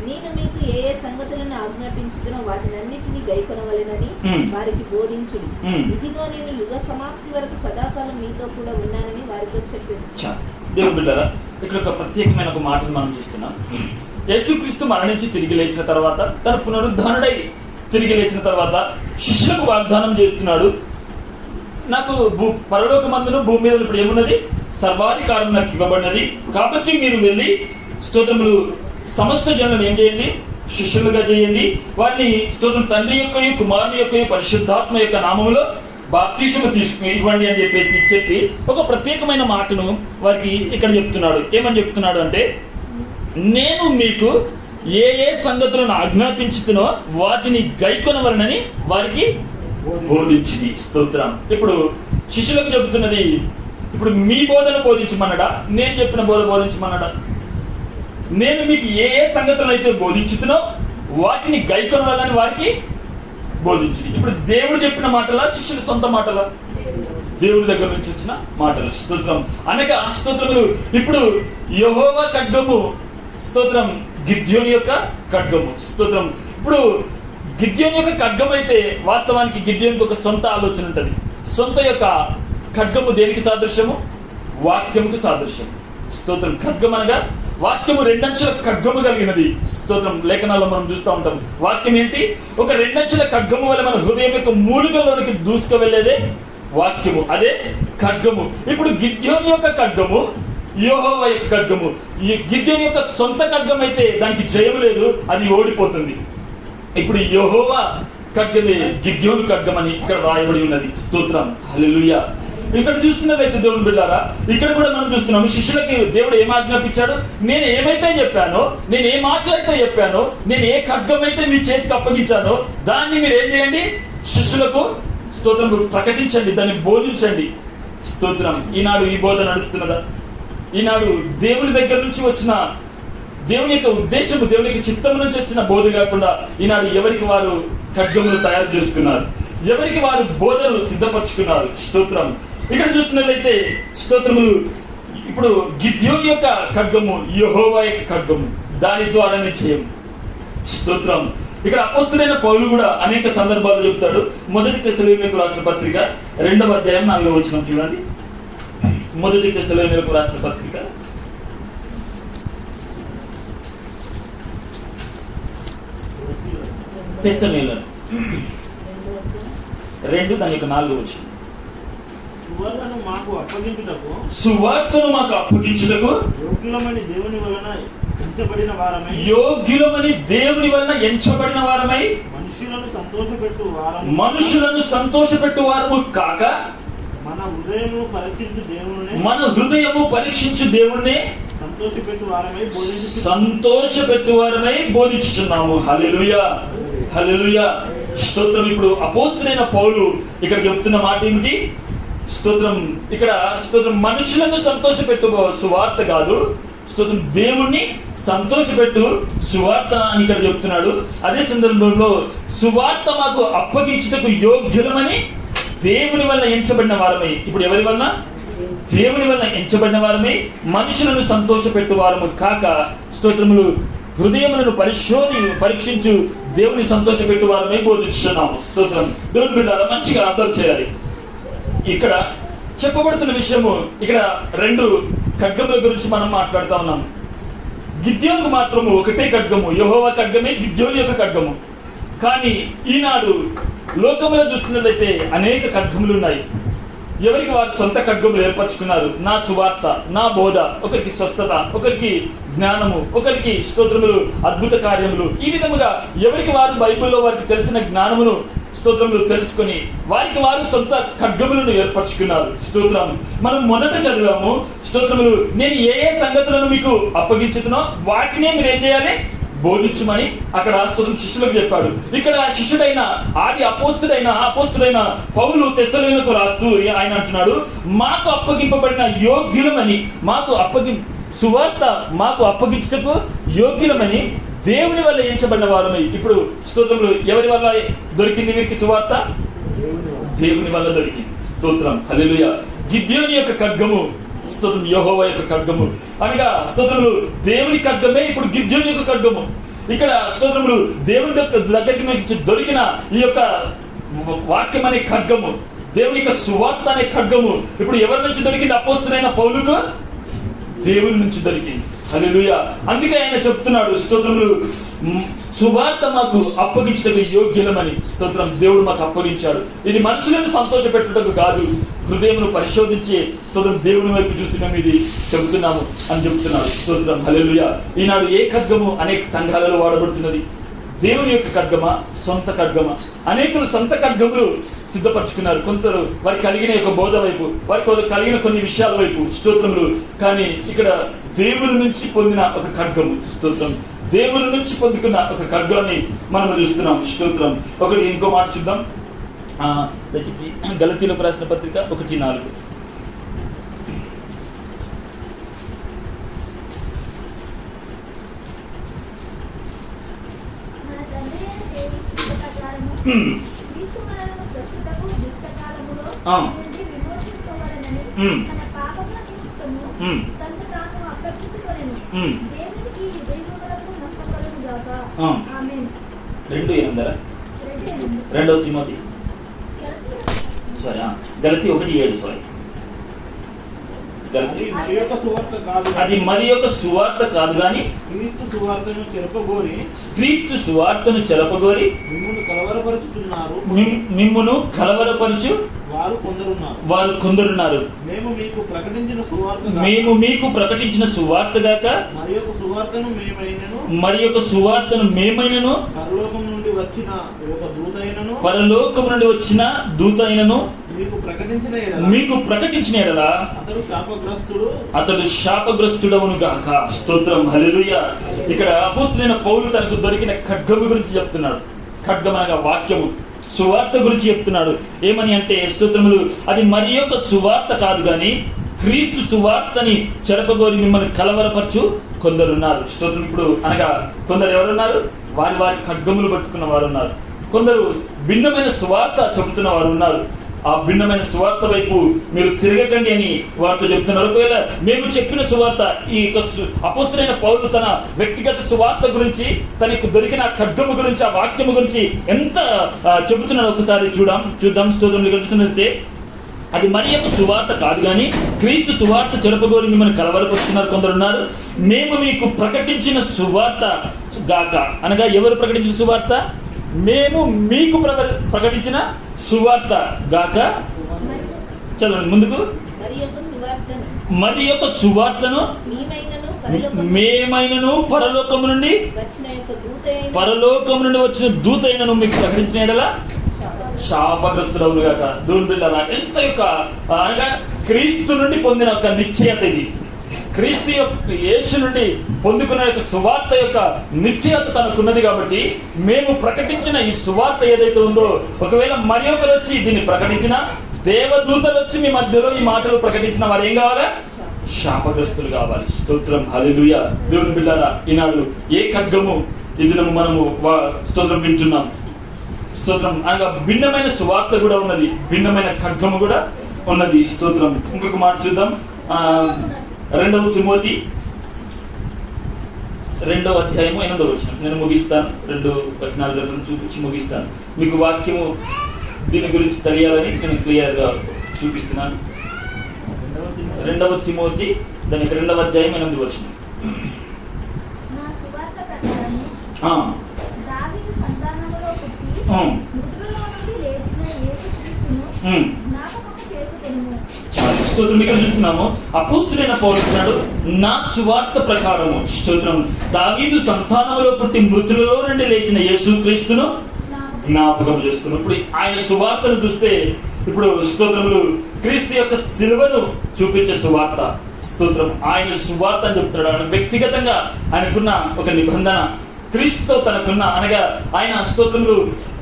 Speaker 2: నేను మీకు ఏ ఏ సంగతులను ఆజ్ఞాపించుతునో వాటినన్నిటినీ గైకొనవలెనని వారికి బోధించుడి. ఇదిగో నేను యుగ సమాప్తి వరకు సదాకాలం మీతో కూడా ఉన్నానని వారితో చెప్పాను.
Speaker 1: దేవుని బిడ్డలారా, ఇక్కడ ఒక ప్రత్యేకమైన ఒక మాటను మనం చూస్తున్నాం. యేసుక్రీస్తు మరణించి తిరిగి లేచిన తర్వాత, తన పునరుద్ధానుడై తిరిగి లేచిన తర్వాత శిష్యులకు వాగ్దానం చేస్తున్నాడు. నాకు పరలోకమందును భూమి మీద ఇప్పుడు ఏమున్నది? సర్వాధికారం నాకు ఇవ్వబడినది. కాబట్టి మీరు వెళ్ళి, స్తోత్రములు, సమస్త జనులను ఏం చేయండి? శిష్యులుగా చేయండి. వారిని, స్తోత్రం, తండ్రి యొక్క, కుమారుని యొక్క, పరిశుద్ధాత్మ యొక్క నామములో బాప్తిసము తీసుకుని ఇవ్వండి అని చెప్పి ఒక ప్రత్యేకమైన మాటను వారికి ఇక్కడ చెప్తున్నాడు. ఏమని చెప్తున్నాడు అంటే, నేను మీకు ఏ ఏ సంగతులను ఆజ్ఞాపించుతునో వాటిని గైకొనవలనని వారికి బోధించింది. స్తోత్రం. ఇప్పుడు శిష్యులకు చెబుతున్నది, ఇప్పుడు మీ బోధన బోధించమన్నాడా, నేను చెప్పిన బోధ బోధించమన్నాడా? నేను మీకు ఏ ఏ సంగతులు అయితే బోధించుతునో వాటిని గైకొనవలని వారికి బోధించింది. ఇప్పుడు దేవుడు చెప్పిన మాటలా, శిష్యుల సొంత మాటలా? దేవుడి దగ్గర నుంచి వచ్చిన మాటలు. స్తోత్రం. అనగా స్తోత్రములు, ఇప్పుడు యెహోవా ఖడ్గము, స్తోత్రం, గిద్యోని యొక్క ఖడ్గము. స్తోత్రం. ఇప్పుడు గిద్యోని యొక్క ఖడ్గం అయితే వాస్తవానికి గిద్యోనికి ఒక సొంత ఆలోచన ఉంటుంది. సొంత యొక్క ఖడ్గము దేనికి సాదృశ్యము? వాక్యముకు సాదృశ్యం. స్తోత్రం. ఖడ్గం అనగా వాక్యము 2 అంచుల ఖడ్గము కలిగినది. స్తోత్రం. లేఖనాల్లో మనం చూస్తూ ఉంటాం. వాక్యం ఏంటి? ఒక 2 అంచుల ఖడ్గము వల్ల మన హృదయం యొక్క మూలికల్లోనికి దూసుకు వెళ్ళేదే వాక్యము. అదే ఖడ్గము. ఇప్పుడు గిద్యోని యొక్క ఖడ్గము, యెహోవా యొక్క ఖడ్గము. ఈ గిద్యోని యొక్క సొంత ఖడ్గం అయితే దానికి జయం లేదు, అది ఓడిపోతుంది. ఇప్పుడు యెహోవా ఖడ్గమే గిద్యోని ఖడ్గం అని ఇక్కడ రాయబడి ఉన్నది. స్తోత్రం. హల్లెలూయా. ఇక్కడ చూస్తున్నదైతే దేవుని బిడ్డారా, ఇక్కడ కూడా మనం చూస్తున్నాము. శిష్యులకి దేవుడు ఏం ఆజ్ఞాపించాడు? నేను ఏమైతే చెప్పానో, నేను ఏ మాటలైతే చెప్పానో, నేను ఏ ఖడ్గం అయితే మీ చేతికి అప్పగించానో దాన్ని మీరు ఏం చేయండి? శిష్యులకు, స్తోత్రం, ప్రకటించండి, దాన్ని బోధించండి. స్తోత్రం. ఈనాడు ఈ బోధ నడుస్తున్నదా? ఈనాడు దేవుని దగ్గర నుంచి వచ్చిన, దేవుని యొక్క ఉద్దేశము, దేవుని యొక్క చిత్తం నుంచి వచ్చిన బోధ కాకుండా ఈనాడు ఎవరికి వారు ఖడ్గములు తయారు చేసుకున్నారు, ఎవరికి వారు బోధనలు సిద్ధపరచుకున్నారు. స్తోత్రం. ఇక్కడ చూస్తున్నట్లయితే స్తోత్రములు, ఇప్పుడు గిద్యోని యొక్క ఖడ్గము, యెహోవా యొక్క ఖడ్గము, దాని ద్వారా నిశ్చయం. స్తోత్రం. ఇక్కడ అపోస్తలుడైన పౌలు కూడా అనేక సందర్భాలు చెప్తాడు. 1 తెస్సలోనికీయులకు రాసిన పత్రిక 2వ అధ్యాయం 4వ వచనం చూడండి. 1 తెస్సలోనికీయులకు రాసిన పత్రిక 2 దాని యొక్క 4వ వచనం. సువార్తను మాకు అప్పగించుటకు
Speaker 3: యోగ్యులమని
Speaker 1: దేవుని వలన ఎంచబడిన వారమై మనుషులను సంతోషపెట్టు వారము కాక మన హృదయము పరీక్షించు దేవుణ్ణి సంతోషపెట్టు వారమై బోధించుచున్నాము. హల్లెలూయా. హల్లెలూయా. స్తోత్రం. ఇప్పుడు అపోస్తలుడైన పౌలు ఇక్కడ చెప్తున్న మాట ఏమిటి? స్తోత్రం. ఇక్కడ స్తోత్రం, మనుషులను సంతోషపెట్టు సువార్త కాదు, స్తోత్రం, దేవుణ్ణి సంతోషపెట్టు సువార్త అని ఇక్కడ చెప్తున్నాడు. అదే సందర్భంలో సువార్త మాకు అప్పగించుటకు యోగ్యులమని దేవుని వల్ల ఎంచబడిన వారమై, ఇప్పుడు ఎవరి వలన? దేవుని వల్ల ఎంచబడిన వారమై మనుషులను సంతోషపెట్టు వారము కాక, స్తోత్రములు, హృదయములను పరీక్షించు దేవుని సంతోషపెట్టు వారమై బోధిస్తున్నాము. స్తోత్రం. దేవుని బిడ్డలారా, మంచిగా అర్థం చేయాలి. ఇక్కడ చెప్పబడుతున్న విషయము, ఇక్కడ 2 ఖడ్గముల గురించి మనం మాట్లాడుతూ ఉన్నాము. గిద్యోనుకు మాత్రము ఒకటే ఖడ్గము, యెహోవా ఖడ్గమే గిద్యోని యొక్క ఖడ్గము. కానీ ఈనాడు లోకంలో చూస్తున్నట్లయితే అనేక ఖడ్గములు ఉన్నాయి. ఎవరికి వారు సొంత ఖడ్గములు ఏర్పరచుకున్నారు. నా సువార్త, నా బోధ, ఒకరికి స్వస్థత, ఒకరికి జ్ఞానము, ఒకరికి స్తోత్రములు, అద్భుత కార్యములు, ఈ విధముగా ఎవరికి వారు బైబిల్లో వారికి తెలిసిన జ్ఞానమును స్తోత్రములు తెలుసుకొని వారికి వారు సొంత ఖడ్గములను ఏర్పరచుకున్నారు. స్తోత్రం. మనం మొదట చదివాము స్తోత్రములు, నేను ఏ ఏ సంగతులను మీకు అప్పగించుతున్నో వాటినే మీరు ఏం చేయాలి, బోధించమని అక్కడ స్తోత్రం శిష్యులకు చెప్పాడు. ఇక్కడ శిష్యుడైన ఆది అపోస్తుడైన పౌలు తెస్సలోనికకు రాస్తూ ఆయన అంటున్నాడు, మాకు అప్పగింపబడిన యోగ్యులమని, సువార్త మాకు అప్పగించుటకు యోగ్యులమని దేవుని వల్ల ఎంచబడిన వారమై. ఇప్పుడు స్తోత్రములు ఎవరి వల్ల దొరికింది వీరికి సువార్త? దేవుని వల్ల దొరికింది. స్తోత్రం. హల్లెలూయా. గిద్యోని యొక్క ఖడ్గము స్తోత్రం యెహోవా యొక్క ఖడ్గము అనగా స్తోత్రములు దేవుని ఖడ్గమే ఇప్పుడు గిద్యోని యొక్క ఖడ్గము. ఇక్కడ స్తోత్రములు దేవుని దగ్గరికి నుంచి దొరికిన ఈ యొక్క వాక్యం అనే ఖడ్గము, దేవుని యొక్క సువార్త అనే ఖడ్గము ఇప్పుడు ఎవరి నుంచి దొరికింది? అపోస్తలుడైన పౌలుకు దేవుని నుంచి దొరికింది. హల్లెలూయా. అందుకే ఆయన చెప్తున్నాడు స్తోత్రములు, సువార్త మాకు అప్పగించటకు యోగ్యులమని. స్తోత్రం. దేవుడు మాకు అప్పగించాడు. ఇది మనుషులను సంతోష పెట్టుటకు కాదు, హృదయమును పరిశోధించి స్తోత్రం దేవుని వైపు చూసి మేము ఇది చెబుతున్నాము అని చెప్తున్నాడు. స్తోత్రం. హల్లెలూయా. ఈనాడు ఏ ఖడ్గము అనేక సంఘాలలో వాడబడుతున్నది? దేవుని యొక్క ఖడ్గమా, సొంత ఖడ్గమా? అనేకులు సొంత ఖడ్గములు సిద్ధపరచుకున్నారు. కొందరు వారికి కలిగిన యొక్క బోధ వైపు, వారికి కలిగిన కొన్ని విషయాల వైపు. స్తోత్రములు. కానీ ఇక్కడ దేవుని నుంచి పొందిన ఒక ఖడ్గము, స్తోత్రం, దేవుని నుంచి పొందుకున్న ఒక ఖడ్గాన్ని మనం చూస్తున్నాం. స్తోత్రం. ఒకటి ఇంకో మాట చూద్దాం. దయచేసి గలతీలకు రాసిన పత్రిక 1:4. రెండవ తిమోతి గలతీ 1:7.
Speaker 3: అది
Speaker 1: మరి యొక్క సువార్త కాదు గాని
Speaker 3: క్రీస్తు సువార్తను
Speaker 1: చెరపగోరి మిమ్మును కలవరపరచు వారు కొందరున్నారు.
Speaker 3: మేము
Speaker 1: మీకు ప్రకటించిన సువార్త గాక మరి యొక్క సువార్తను మేమైనను పరలోకము నుండి వచ్చిన దూతైనను మీకు ప్రకటించిన ఎడల అతడు శాపగ్రస్తుడవును గాక. స్తోత్రం. హల్లెలూయా. ఇక్కడ అపోస్తలుడైన పౌలు తనకు దొరికిన ఖడ్గము గురించి చెప్తున్నాడు. ఖడ్గం అనగా వాక్యము, సువార్త గురించి చెప్తున్నాడు. ఏమని అంటే స్తోత్రములు, అది మరి యొక్క సువార్త కాదు కానీ క్రీస్తు సువార్తని చెరపగోరి మిమ్మల్ని కలవరపరచు కొందరున్నారు. స్తోత్రం. ఇప్పుడు అనగా కొందరు ఎవరున్నారు? వారి ఖడ్గములు పట్టుకున్న వారు ఉన్నారు. కొందరు భిన్నమైన సువార్త చెబుతున్న వారు ఉన్నారు. ఆ భిన్నమైన సువార్త వైపు మీరు తిరగకండి అని వారితో చెప్తున్నారు. ఒకవేళ మేము చెప్పిన సువార్త, ఈ అపోస్తలుడైన పౌలు తన వ్యక్తిగత సువార్త గురించి, తనకు దొరికిన ఖడ్గము గురించి, ఆ వాక్యము గురించి ఎంత చెబుతున్నాడు ఒకసారి చూద్దాం. స్తోత్రం. చూస్తున్నట్లయితే అది మరి యొక్క సువార్త కాదు కానీ క్రీస్తు సువార్త చెరపగోరి మిమ్మల్ని కలవరపరుస్తున్నారు కొందరు ఉన్నారు. మేము మీకు ప్రకటించిన సువార్త గాక అనగా ఎవరు ప్రకటించిన సువార్త? మేము మీకు ప్రకటించిన సువార్త గాక. చదవండి ముందుకు. మరి యొక్క సువార్తను మేమైనను పరలోకము నుండి వచ్చిన దూతైనను మీకు ప్రకటించిన ఎడల శాపగ్రస్తుడవును గాక. దేవుని బిడ్డలారా, ఎంత యొక్క అనగా క్రీస్తు నుండి పొందిన ఒక నిశ్చయత ఇది. క్రీస్తు యొక్క యేసు నుండి పొందుకున్న యొక్క సువార్త యొక్క నిశ్చయత తనకున్నది. కాబట్టి మేము ప్రకటించిన ఈ సువార్త ఏదైతే ఉందో, ఒకవేళ మరి ఒకరు వచ్చి దీన్ని ప్రకటించిన, దేవదూతలు వచ్చి మీ మధ్యలో ఈ మాటలు ప్రకటించిన వారు ఏం కావాలా? శాపగ్రస్తులు కావాలి. స్తోత్రం. హల్లెలూయా. దేవుని బిడ్డలారా, ఈనాడు ఏ ఖడ్గము ఇది మనము స్తోత్రం వింటున్నాం. స్తోత్రం. అనగా భిన్నమైన సువార్త కూడా ఉన్నది, భిన్నమైన ఖడ్గము కూడా ఉన్నది. స్తోత్రం. ఇంకొక మాట చూద్దాం. 2 తిమోతి 2:8. నేను ముగిస్తాను. 2 వచనాలు చూపించి ముగిస్తాను. మీకు వాక్యము దీని గురించి తెలియాలని నేను క్లియర్గా చూపిస్తున్నాను. 2 తిమోతి దానికి 2వ అధ్యాయం 8.
Speaker 4: దావీదు సంతానములో పుట్టి మృతులలో నుండి లేచిన యేసుక్రీస్తును జ్ఞాపకము చేసుకొనుము.
Speaker 1: స్తోత్రం. ఇక్కడ చూస్తున్నాము అపోస్తులైన పౌలు అంటున్నాడు, నా సువార్త ప్రకారము, స్తోత్రం, దావీదు సంతానంలో పుట్టి మృతులలో నుండి లేచిన యేసుక్రీస్తును జ్ఞాపకం చేసుకున్నాం. ఇప్పుడు ఆయన సువార్తను చూస్తే, ఇప్పుడు స్తోత్రములు క్రీస్తు యొక్క సిలువను చూపించే సువార్త, స్తోత్రం, ఆయన సువార్త అని చెప్తున్నాడు. ఆయన వ్యక్తిగతంగా ఆయనకున్న ఒక నిబంధన, క్రీస్తుతో తనకున్న, అనగా ఆయన స్తోత్రములు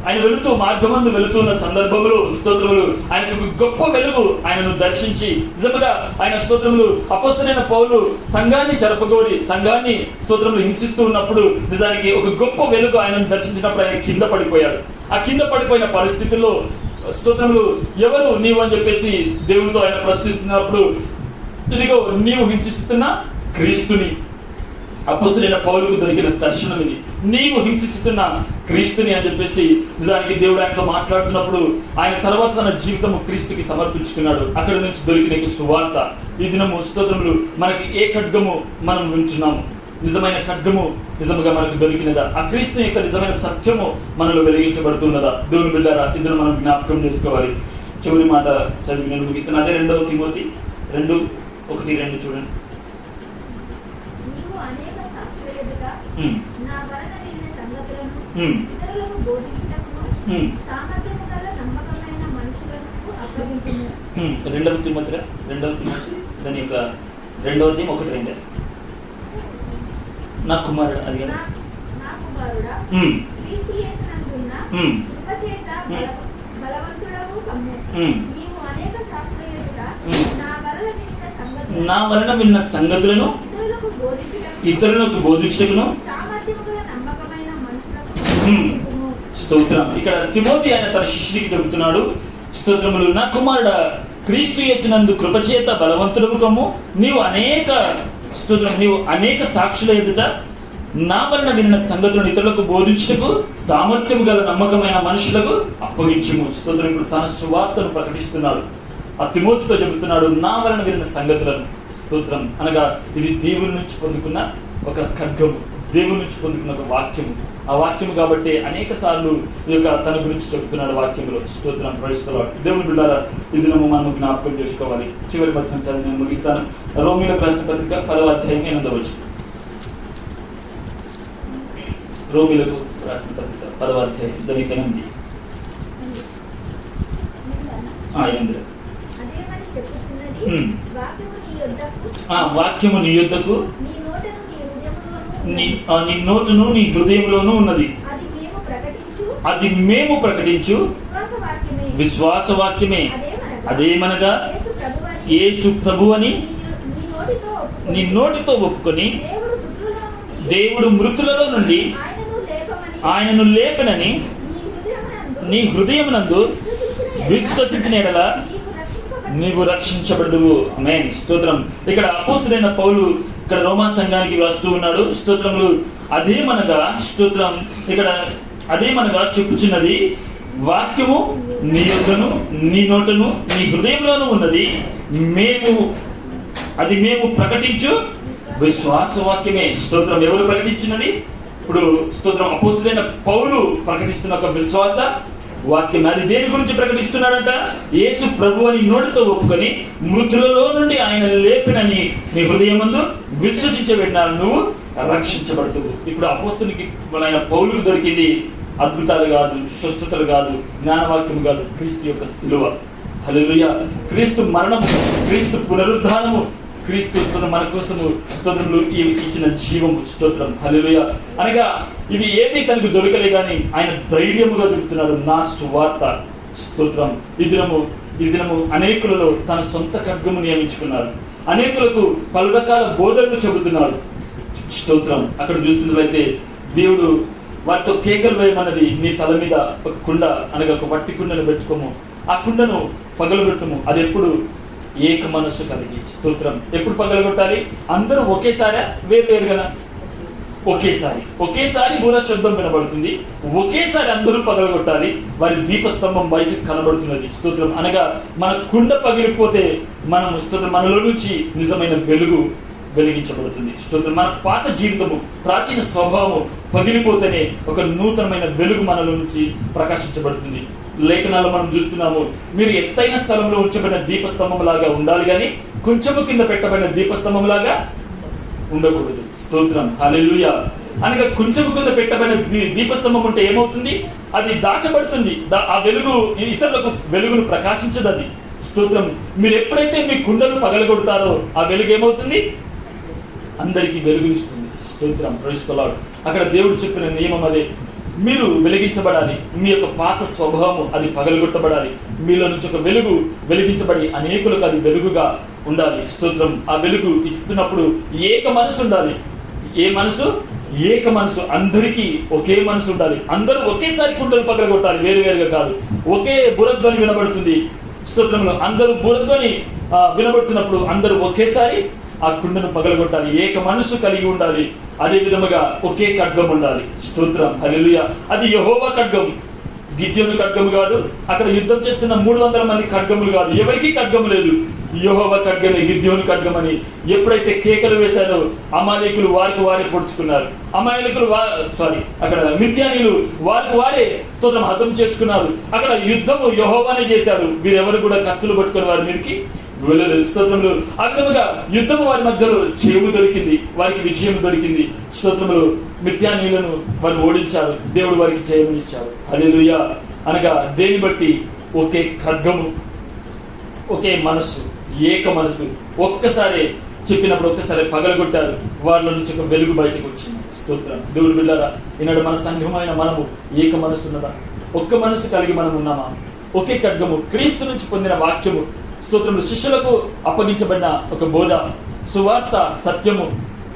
Speaker 1: ఆయన వెళుతూ మార్గమందు వెళుతున్న సందర్భంలో స్తోత్రములు ఆయనకు ఒక గొప్ప వెలుగు ఆయనను దర్శించి, నిజంగా ఆయన స్తోత్రములు అపోస్తలుడైన పౌలు సంఘాన్ని చెరపగోరి సంఘాన్ని స్తోత్రములు హింసిస్తూ ఉన్నప్పుడు నిజానికి ఒక గొప్ప వెలుగు ఆయనను దర్శించినప్పుడు ఆయన కింద పడిపోయాడు. ఆ కింద పడిపోయిన పరిస్థితుల్లో స్తోత్రములు ఎవరు నీవు అని చెప్పేసి దేవునితో ఆయన ప్రశ్నిస్తున్నప్పుడు, ఇదిగో నీవు హింసిస్తున్న క్రీస్తుని, అపోస్తలుడైన పౌలుకు దొరికిన దర్శనం ఇది, నీవు హింసిస్తున్న క్రీస్తుని అని చెప్పేసి నిజానికి దేవుడు ఆయనతో మాట్లాడుతున్నప్పుడు ఆయన తర్వాత తన జీవితము క్రీస్తుకి సమర్పించుకున్నాడు. అక్కడి నుంచి దొరికిన సువార్త ఈ దినము స్తోత్రములు మనకి ఏ ఖడ్గము మనం వింటున్నాము, నిజమైన ఖడ్గము నిజముగా మనకు దొరికినదా, ఆ క్రీస్తు యొక్క నిజమైన సత్యము మనలో వెలిగించబడుతున్నదా? దేవుని బిడ్డారా, ఇందులో మనం జ్ఞాపకం చేసుకోవాలి. చివరి మాట చదివి నేను ముగిస్తాను. అదే 2 తిమోతి 2:1-2 చూడండి.
Speaker 4: నీవు అనేక సాక్షుల ఎదుట నా వలన విన్న సంగతులను ఇతరులకు బోధించుటకును సామర్థ్యము గల నమ్మకమైన మనుషులకు అప్పగింపుము.
Speaker 1: 2 తిమోతి దాని యొక్క 2:1-2 నా కుమారుడు, అది కదా,
Speaker 4: నా కుమారుడా, క్రీస్తు యేసునందున్న కృపచేత బలవంతుడవు కమ్ము. నీవు అనేక సాక్షుల ఎదుట నా వలన విన్న సంగతులను ఇతరులకు బోధించుటకును సామర్థ్యము గల నమ్మకమైన మనుషులకు
Speaker 1: స్తోత్రం. ఇక్కడ తిమోతి ఆయన తన శిష్యుడికి చెబుతున్నాడు, స్తోత్రములు, నా కుమారుడా, క్రీస్తు యేసునందు కృపచేత బలవంతుడవు కమ్ము. నీవు అనేక సాక్షుల ఎదుట నా వలన విన్న సంగతులను ఇతరులకు బోధించుటకు సామర్థ్యం గల నమ్మకమైన మనుషులకు అప్పగించుము. స్తోత్రం. ఇప్పుడు తన సువార్తను ప్రకటిస్తున్నాడు. ఆ తిమోతితో చెబుతున్నాడు, నా వలన విన్న సంగతులను, స్తోత్రం, అనగా ఇది దేవుని నుంచి పొందుకున్న ఒక ఖడ్గము, దేవుని నుంచి పొందుకున్న ఒక వాక్యము. ఆ వాక్యము కాబట్టి అనేక సార్లు ఈ యొక్క తన గురించి చెబుతున్నాడు వాక్యంలో. స్తోత్రం. ప్రవేశిస్తున్నాడు. దేవుని బిడ్డారా, ఈ దినము మనం జ్ఞాపకం చేసుకోవాలి. చివరి వచనం చదివి నేను ముగిస్తాను. రోమీయులకు రాసిన పత్రిక 10వ అధ్యాయం 8వ వచనం. రోమీయులకు రాసిన పత్రిక 10వ అధ్యాయం 8. వాక్యము నీ యొద్దకు నీ నోటును నీ హృదయంలోనూ ఉన్నది, అది మేము ప్రకటించు విశ్వాస వాక్యమే. అదేమనగా యేసు ప్రభు అని నీ నోటితో ఒప్పుకొని దేవుడు మృతులలో నుండి ఆయనను లేపనని నీ హృదయమునందు విశ్వసించిన యెడల నీవు రక్షించబడుదువు. ఆమేన్. స్తోత్రం. ఇక్కడ అపోస్తలుడైన పౌలు ఇక్కడ రోమా సంఘానికి వస్తూ ఉన్నాడు. స్తోత్రములు. అదేమనగా, స్తోత్రం, ఇక్కడ అదేమనగా చెప్పుచున్నది, వాక్యము నీ యొద్దను నీ నోటను నీ హృదయంలోనూ ఉన్నది, మేము ప్రకటించు విశ్వాస వాక్యమే. స్తోత్రం. ఎవరు ప్రకటించినది? ఇప్పుడు స్తోత్రం అపోస్తలుడైన పౌలు ప్రకటిస్తున్న ఒక విశ్వాస వాక్యం. అది దేని గురించి ప్రకటిస్తున్నాడంట? యేసు ప్రభు అని నోటితో ఒప్పుకొని మృతులలో నుండి ఆయన లేపినని నీ హృదయమందు విశ్వసించబడినారు, నువ్వు రక్షించబడుతువు. ఇప్పుడు అపోస్తలునికి ఆయన పౌలుకు దొరికింది అద్భుతాలు కాదు, స్వస్థతలు కాదు, జ్ఞానవాక్యం కాదు, క్రీస్తు యొక్క సిలువ. హల్లెలూయా. క్రీస్తు మరణము, క్రీస్తు పునరుద్ధానము, క్రీస్తు మన కోసము స్తోత్రములు ఇచ్చిన జీవము. స్తోత్రం. హల్లెలూయా. అనగా ఇవి ఏది తనకు దొరకలే కానీ ఆయన ధైర్యముగా చెబుతున్నాడు, నా సువార్త. స్తోత్రం. ఈ దినము అనేకులలో తన సొంత ఖడ్గము నియమించుకున్నారు. అనేకులకు పలు రకాల బోధనలు చెబుతున్నారు. స్తోత్రం. అక్కడ చూస్తున్నట్లయితే దేవుడు వారితో కేకలు వేయమన్నది, నీ తల మీద ఒక కుండ, అనగా ఒక వట్టి కుండను పెట్టుకోము, ఆ కుండను పగలగొట్టుము. అది ఎప్పుడు ఏక మనస్సు కలిగి. స్తోత్రం. ఎప్పుడు పగలగొట్టాలి? అందరూ ఒకేసారి, వేరు కదా, ఒకేసారి బూర శబ్దం వినబడుతుంది, ఒకేసారి అందరూ పగలగొట్టాలి. వారి దీపస్తంభం బయటకు కనబడుతున్నది. స్తోత్రం. అనగా మన కుండ పగిలిపోతే మనము స్తోత్రం మనలో నుంచి నిజమైన వెలుగు వెలిగించబడుతుంది. స్తోత్రం. మన పాత జీవితము, ప్రాచీన స్వభావము పగిలిపోతేనే ఒక నూతనమైన వెలుగు మనలో నుంచి ప్రకాశించబడుతుంది. లేఖనాలు మనం చూస్తున్నాము, మీరు ఎత్తైన స్థలంలో ఉంచబడిన దీపస్తంభం లాగా ఉండాలి కానీ కొంచెము కింద పెట్టబడిన దీపస్తంభం లాగా ఉండకూడదు. స్తోత్రం. హల్లెలూయా. అనగా కొంచెం కింద పెట్టబడిన దీపస్తంభం ఉంటే ఏమవుతుంది? అది దాచబడుతుంది. ఆ వెలుగు ఇతరులకు వెలుగును ప్రకాశించదు అది. స్తోత్రం. మీరు ఎప్పుడైతే మీ కుండలు పగలగొడతారో ఆ వెలుగు ఏమవుతుంది? అందరికీ వెలుగునిస్తుంది. స్తోత్రం. Praise the lord. అక్కడ దేవుడు చెప్పిన నియమం అదే. మీరు వెలిగించబడాలి. మీ యొక్క పాత స్వభావము అది పగలగొట్టబడాలి. మీలో నుంచి ఒక వెలుగు వెలిగించబడి అనేకులకు అది వెలుగుగా ఉండాలి. స్తోత్రం. ఆ వెలుగు ఇస్తున్నప్పుడు ఏక మనసు ఉండాలి. ఏ మనసు? ఏక మనసు. అందరికీ ఒకే మనసు ఉండాలి. అందరూ ఒకేసారి కుండలు పగలగొట్టాలి, వేరువేరుగా కాదు. ఒకే బురధ్వని వినబడుతుంది. స్తోత్రంలో అందరూ బురధ్వని వినబడుతున్నప్పుడు అందరూ ఒకేసారి ఆ కుండను పగలగొట్టాలి. ఏక మనసు కలిగి ఉండాలి. అదే విధముగా ఒకే ఖడ్గం ఉండాలి. స్తోత్రం. హల్లెలూయా. అది యెహోవా ఖడ్గం, గిద్యోను ఖడ్గము కాదు. అక్కడ యుద్ధం చేస్తున్న 300 మంది ఖడ్గములు కాదు. ఎవరికి ఖడ్గము లేదు. యెహోవా ఖడ్గమే, గిద్యోను ఖడ్గమని ఎప్పుడైతే కేకలు వేశారో అమాలేకులు వారికి వారే పొడుచుకున్నారు. అక్కడ మిద్యానీయులు వారికి వారే స్తోత్రం హతం చేసుకున్నారు. అక్కడ యుద్ధము యెహోవానే చేశాడు. వీరెవరు కూడా కత్తులు పట్టుకుని వారి మీదకి వెళ్ళలేదు. స్తోత్రములు. ఆ విధముగా యుద్ధము వారి మధ్యలో చేవు దొరికింది, వారికి విజయం దొరికింది. స్తోత్రములు. మిద్యానీయులను వారు ఓడించారు, దేవుడు వారికి జయం ఇచ్చాడు. హల్లెలూయా. అనగా దేని బట్టి? ఒకే ఖడ్గము, ఒకే మనస్సు, ఏక మనసు. ఒక్కసారి చెప్పినప్పుడు ఒక్కసారి పగలగొట్టారు. వాళ్ళ నుంచి ఒక వెలుగు బయటకు వచ్చింది. స్తోత్రం. దేవుడు బిడ్డలారా, ఈనాడు మన సంఘమైన మనము ఏక మనసు ఉన్నదా? ఒక్క మనసు కలిగి మనం ఉన్నామా? ఒకే ఖడ్గము, క్రీస్తు నుంచి పొందిన వాక్యము. స్తోత్రములు. శిష్యులకు అప్పగించబడిన ఒక బోధ, సువార్త, సత్యము,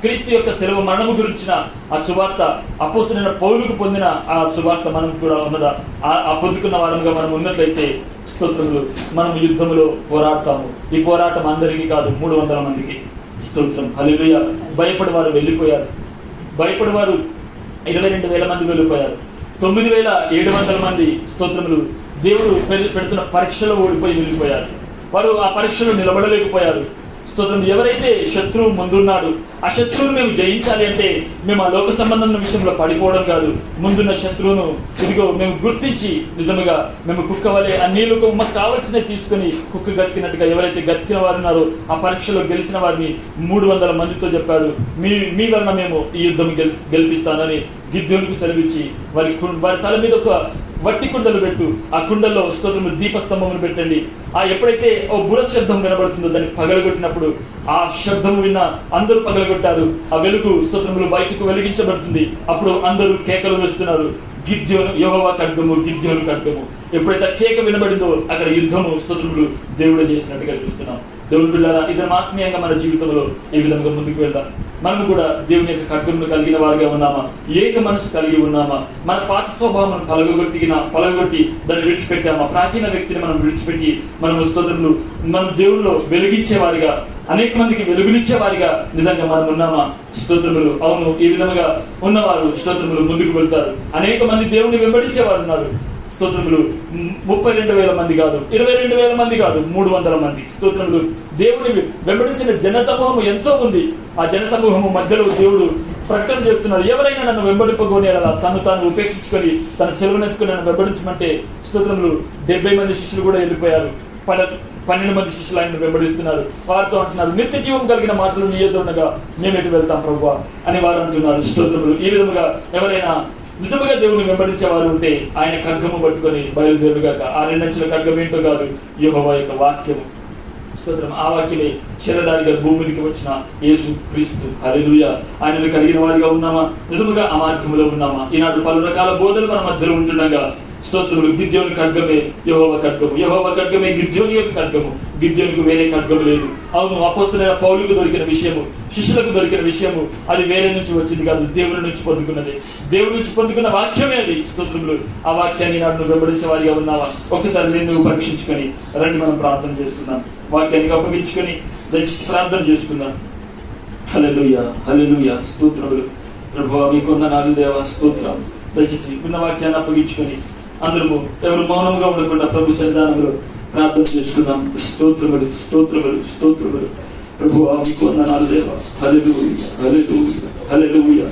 Speaker 1: క్రీస్తు యొక్క శిలువ మరణము గురించిన ఆ సువార్త, అపోస్తలుడైన పౌలుకు పొందిన ఆ సువార్త మనం కూడా ఉన్నదా? ఆ పొందుకున్న వారముగా మనం ఉన్నట్లయితే స్తోత్రములు మనం యుద్ధములో పోరాడతాము. ఈ పోరాటం అందరికీ కాదు, 300 మందికి. స్తోత్రం. హల్లెలూయా. భయపడి వారు వెళ్ళిపోయారు. భయపడి వారు 22,000 మంది వెళ్ళిపోయారు. 9,700 మంది స్తోత్రములు దేవుడు పెడుతున్న పరీక్షలో ఓడిపోయి వెళ్ళిపోయారు. వారు ఆ పరీక్షలో నిలబడలేకపోయారు. స్తోత్రం. ఎవరైతే శత్రువు ముందున్నాడు, ఆ శత్రువును మేము జయించాలి అంటే మేము ఆ లోక సంబంధమైన విషయంలో పడిపోవడం కాదు. ముందున్న శత్రువును ఇదిగో మేము గుర్తించి నిజముగా మేము కుక్క వలె ఆ నీళ్ళకు మాకు కావలసినవి తీసుకొని కుక్క గతికినట్టుగా ఎవరైతే గతికిన వారు ఉన్నారో ఆ పరీక్షలో గెలిచిన వారిని 300 మందితో చెప్పాడు, మీ వలన మేము ఈ యుద్ధం గెలిపిస్తానని గిద్యోనుకు సెలవిచ్చి వారి తల మీద ఒక వట్టి కుండలు పెట్టు, ఆ కుండల్లో స్తోత్రము దీపస్తంభమును పెట్టండి. ఆ ఎప్పుడైతే ఓ బుర శబ్దం వినబడుతుందో దాన్ని పగలగొట్టినప్పుడు ఆ శబ్దము విన్న అందరూ పగలగొట్టారు. ఆ వెలుగు స్తోత్రములు బయటకు వెలిగించబడుతుంది. అప్పుడు అందరూ కేకలు వేస్తున్నారు, గిద్యోను యెహోవా ఖడ్గము, గిద్యోను ఖడ్గము. ఎప్పుడైతే కేక వినబడిందో అక్కడ యుద్ధము స్తోత్రములు దేవుడు చేసినట్టుగా చూస్తున్నాం. దేవుని బిడ్డలారా, ఇది ఆత్మీయంగా మన జీవితంలో ఈ విధంగా ముందుకు వెళ్దాం. మనము కూడా దేవుని యొక్క ఖడ్గమును కలిగిన వారిగా ఉన్నామా? ఏక మనసు కలిగి ఉన్నామా? మన పాత స్వభావం పలగొట్టి దాన్ని విడిచిపెట్టామా? ప్రాచీన వ్యక్తిని మనం విడిచిపెట్టి మనము స్తోత్రములు మనం దేవుల్లో వెలిగించే వారిగా, అనేక మందికి వెలుగునిచ్చే వారిగా నిజంగా మనం ఉన్నామా? స్తోత్రములు. అవును, ఈ విధంగా ఉన్నవారు స్తోత్రములు ముందుకు వెళ్తారు. అనేక మంది దేవుని వెంబడించే వారు ఉన్నారు. స్తోత్రములు. 32,000 మంది కాదు, 22,000 మంది కాదు, 300 మంది. స్తోత్రములు. దేవుని వెంబడించిన జన సమూహము ఎంతో ఉంది. ఆ జన సమూహము మధ్యలో దేవుడు ప్రకటన చేస్తున్నారు, ఎవరైనా నన్ను వెంబడింపగోనేలా తను తాను ఉపేక్షించుకొని తన సెలవునెత్తుకొని నన్ను వెంబడించమంటే స్తోత్రములు 70 మంది శిష్యులు కూడా వెళ్ళిపోయారు. 12 మంది శిష్యులు ఆయన వెంబడిస్తున్నారు. వారితో అంటున్నారు, నిత్య జీవం కలిగిన మాటలు నీ ఎదుట ఉండగా మేము ఎటు వెళ్తాం ప్రభువా అని వారు అంటున్నారు. స్తోత్రములు. ఈ విధముగా ఎవరైనా నిజముగా దేవుని వెంబడించే వారు ఉంటే ఆయన ఖడ్గము పట్టుకొని బయలుదేరుగాక. ఆ 2 అంచెల ఖడ్గం ఏంటో కాదు, యెహోవా యొక్క వాక్యము. స్తోత్రం. ఆ వాక్యమే శరీరధారిగా భూమికి వచ్చిన యేసు క్రీస్తు. హల్లెలూయా. ఆయనను కలిగిన వారిగా ఉన్నామా? నిజముగా ఆ మార్గంలో ఉన్నామా? ఈనాడు పలు రకాల బోధలు మన మధ్యలో ఉంటుండగా స్తోత్రములు. గిద్యోని ఖడ్గమే యెహోవా ఖడ్గము, యెహోవా ఖడ్గమే గిద్యోని యొక్క ఖడ్గము. గిద్యోనికి వేరే ఖడ్గము లేదు. అవును, అపోస్తలుడైన పౌలుకు దొరికిన విషయము, శిష్యులకు దొరికిన విషయము అది వేరే నుంచి వచ్చింది కాదు, దేవుని నుంచి పొందుకున్నది. దేవుడి నుంచి పొందుకున్న వాక్యమే అది. స్తోత్రములు. ఆ వాక్యాన్ని నాడు నువ్వు వెంబడించే వారిగా ఉన్నావా? ఒకసారి నేను పరీక్షించుకొని రండి, మనం ప్రార్థన చేసుకుందాం. వాక్యానికి అప్పగించుకొని దయచేసి ప్రార్థన చేసుకుందాం. హల్లెలూయా, హల్లెలూయా. స్తోత్రములు. ప్రభువా మీకు వందనాలు దేవా, స్తోత్రం. దయచేసి ఉన్న వాక్యాన్ని అప్పగించుకొని అందరము ఎవరు మౌనంగా ఉండకుండా ప్రభు సన్నిధానంలో ప్రార్థన చేసుకుందాం. స్తోత్రములు, స్తోత్రములు, స్తోత్రములు. ప్రభువా మీకు వందనాలు దేవా. హల్లెలూయా, హల్లెలూయా, హల్లెలూయా.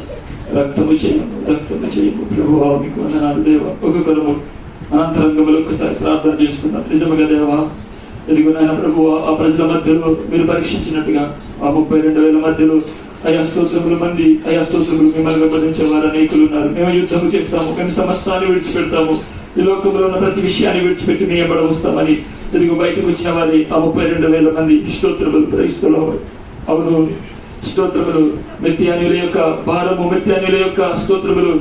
Speaker 1: రక్తము చేయము ప్రభువా మీకు వందనాలు దేవా. ఒక్కొక్కరు అనంతరంగంలో ఒకసారి ప్రార్థన చేసుకున్నాం. నిజముగా దేవా, ఎదుగు నాయన ప్రభువా, ఆ ప్రజల మధ్యలో మీరు పరీక్షించినట్టుగా ఆ 32,000 మధ్యలో అయా స్తోత్రములు మిమ్మల్ని వెంబడించే వారు అనేకులు ఉన్నారు. మేము యుద్ధము చేస్తాము, మేము సమస్తాన్ని విడిచిపెడతాము, ఈ లోకంలో ఉన్న ప్రతి విషయాన్ని విడిచిపెట్టి మీ వెంబడి వస్తామని తిరిగి బయటకు వచ్చిన వారి ఆ 32,000 మంది స్తోత్రములు క్రైస్తవులు. అవును, స్తోత్రములు. మిథ్యానుల యొక్క భారము, మిథ్యానుల యొక్క స్తోత్రములు.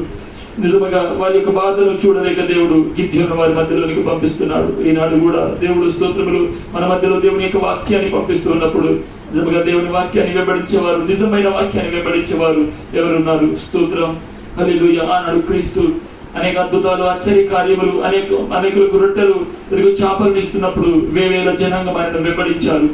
Speaker 1: నిజముగా వారి యొక్క బాధను చూడలేక దేవుడు గిద్యోను వారి మధ్యలోనికి పంపిస్తున్నాడు. ఈనాడు కూడా దేవుడు స్తోత్రములు మన మధ్యలో దేవుని యొక్క వాక్యాన్ని పంపిస్తూ ఉన్నప్పుడు నిజముగా దేవుని వాక్యాన్ని వెంబడించేవారు, నిజమైన వాక్యాన్ని వెంబడించేవారు ఎవరున్నారు? స్తోత్రం, హల్లెలూయా. ఆనాడు క్రీస్తు అనేక అద్భుతాలు, ఆశ్చర్య కార్యములు, అనేకులకు రొట్టెలు, ఎదుగు చేపలు ఇస్తున్నప్పుడు వేవేల జనాంగం ఆయన వెంబడించారు.